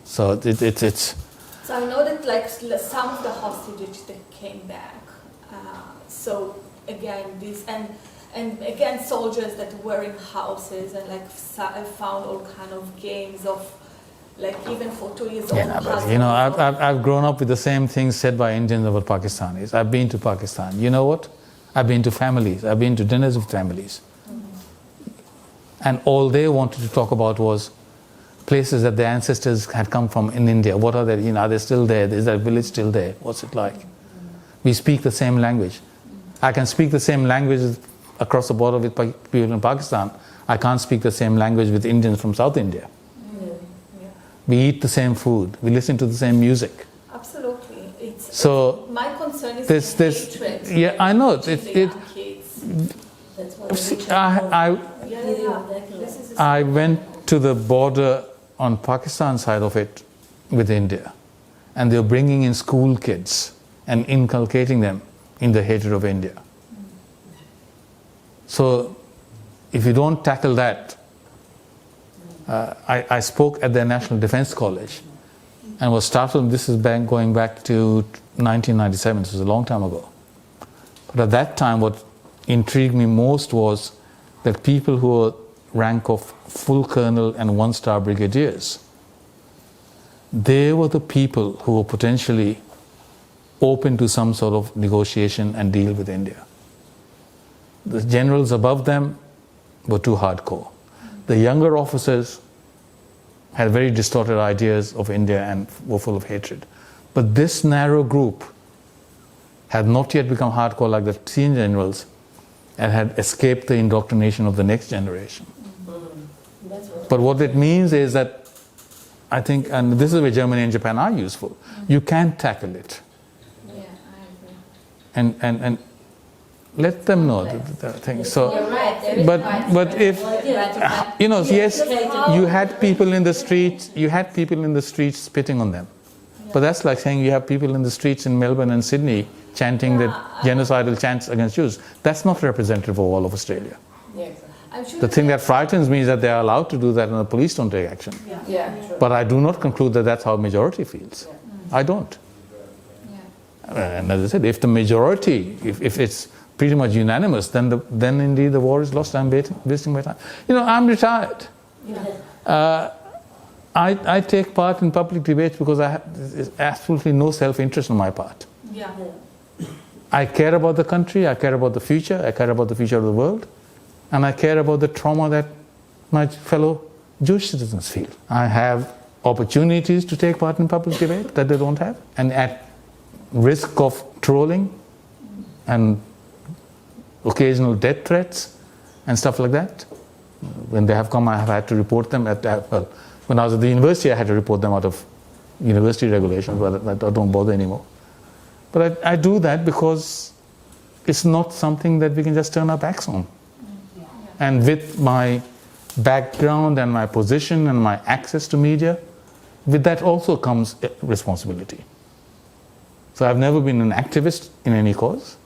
So it's. So I know that like some of the hostages that came back. So again, this and again soldiers that were in houses and like found all kind of games of like even for 2 years old. Yeah, but you know, I've grown up with the same things said by Indians about Pakistanis. I've been to Pakistan. You know what? I've been to families. I've been to dinners with families, and all they wanted to talk about was places that their ancestors had come from in India. What are they? You know, are they still there? Is that village still there? What's it like? We speak the same language. I can speak the same language across the border with people in Pakistan. I can't speak the same language with Indians from South India. We eat the same food. We listen to the same music. Absolutely. So my concern is this hatred. Yeah, I know. That's I went to the border on Pakistan side of it with India, and they were bringing in school kids and inculcating them in the hatred of India. So if you don't tackle that, I spoke at their National Defense College and was startled. This is going back to 1997, this was a long time ago. But at that time, what intrigued me most was that people who were rank of full colonel and one-star brigadiers, they were the people who were potentially open to some sort of negotiation and deal with India. The generals above them were too hardcore. The younger officers had very distorted ideas of India and were full of hatred. But this narrow group had not yet become hardcore like the senior generals and had escaped the indoctrination of the next generation. But what it means is that, I think, and this is where Germany and Japan are useful, you can tackle it. Yeah, I agree. And let them know the thing. So, You're right, but if you know, yes, you had people in the streets. You had people in the streets spitting on them, but that's like saying you have people in the streets in Melbourne and Sydney chanting the genocidal chants against Jews. That's not representative of all of Australia. Yeah, exactly. The thing that frightens me is that they are allowed to do that and the police don't take action. Yeah, true. But I do not conclude that that's how majority feels. I don't. And as I said, if the majority, if it's pretty much unanimous, then indeed the war is lost. I'm wasting my time. You know, I'm retired. I take part in public debate because I have absolutely no self-interest on my part. I care about the country, I care about the future, I care about the future of the world, and I care about the trauma that my fellow Jewish citizens feel. I have opportunities to take part in public debate that they don't have, and at risk of trolling and occasional death threats and stuff like that. When they have come, I have had to report them when I was at the university, I had to report them out of university regulations, but I don't bother anymore. But I do that because it's not something that we can just turn our backs on. And with my background and my position and my access to media, with that also comes responsibility. So I've never been an activist in any cause.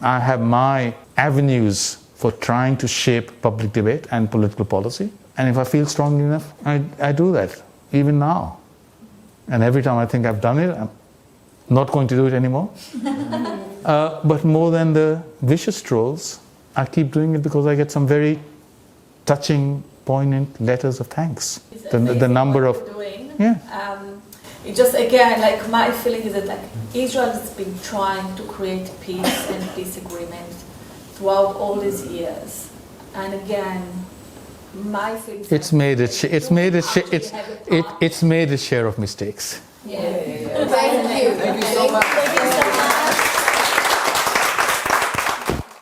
I have my avenues for trying to shape public debate and political policy. And if I feel strongly enough, I do that, even now. And every time I think I've done it, I'm not going to do it anymore. But more than the vicious trolls, I keep doing it because I get some very touching, poignant letters of thanks. The number of... It just, again, like my feeling is that like Israel has been trying to create peace and peace agreement throughout all these years. And again, my feeling is it's made its share of mistakes. Thank you. Thank you so much.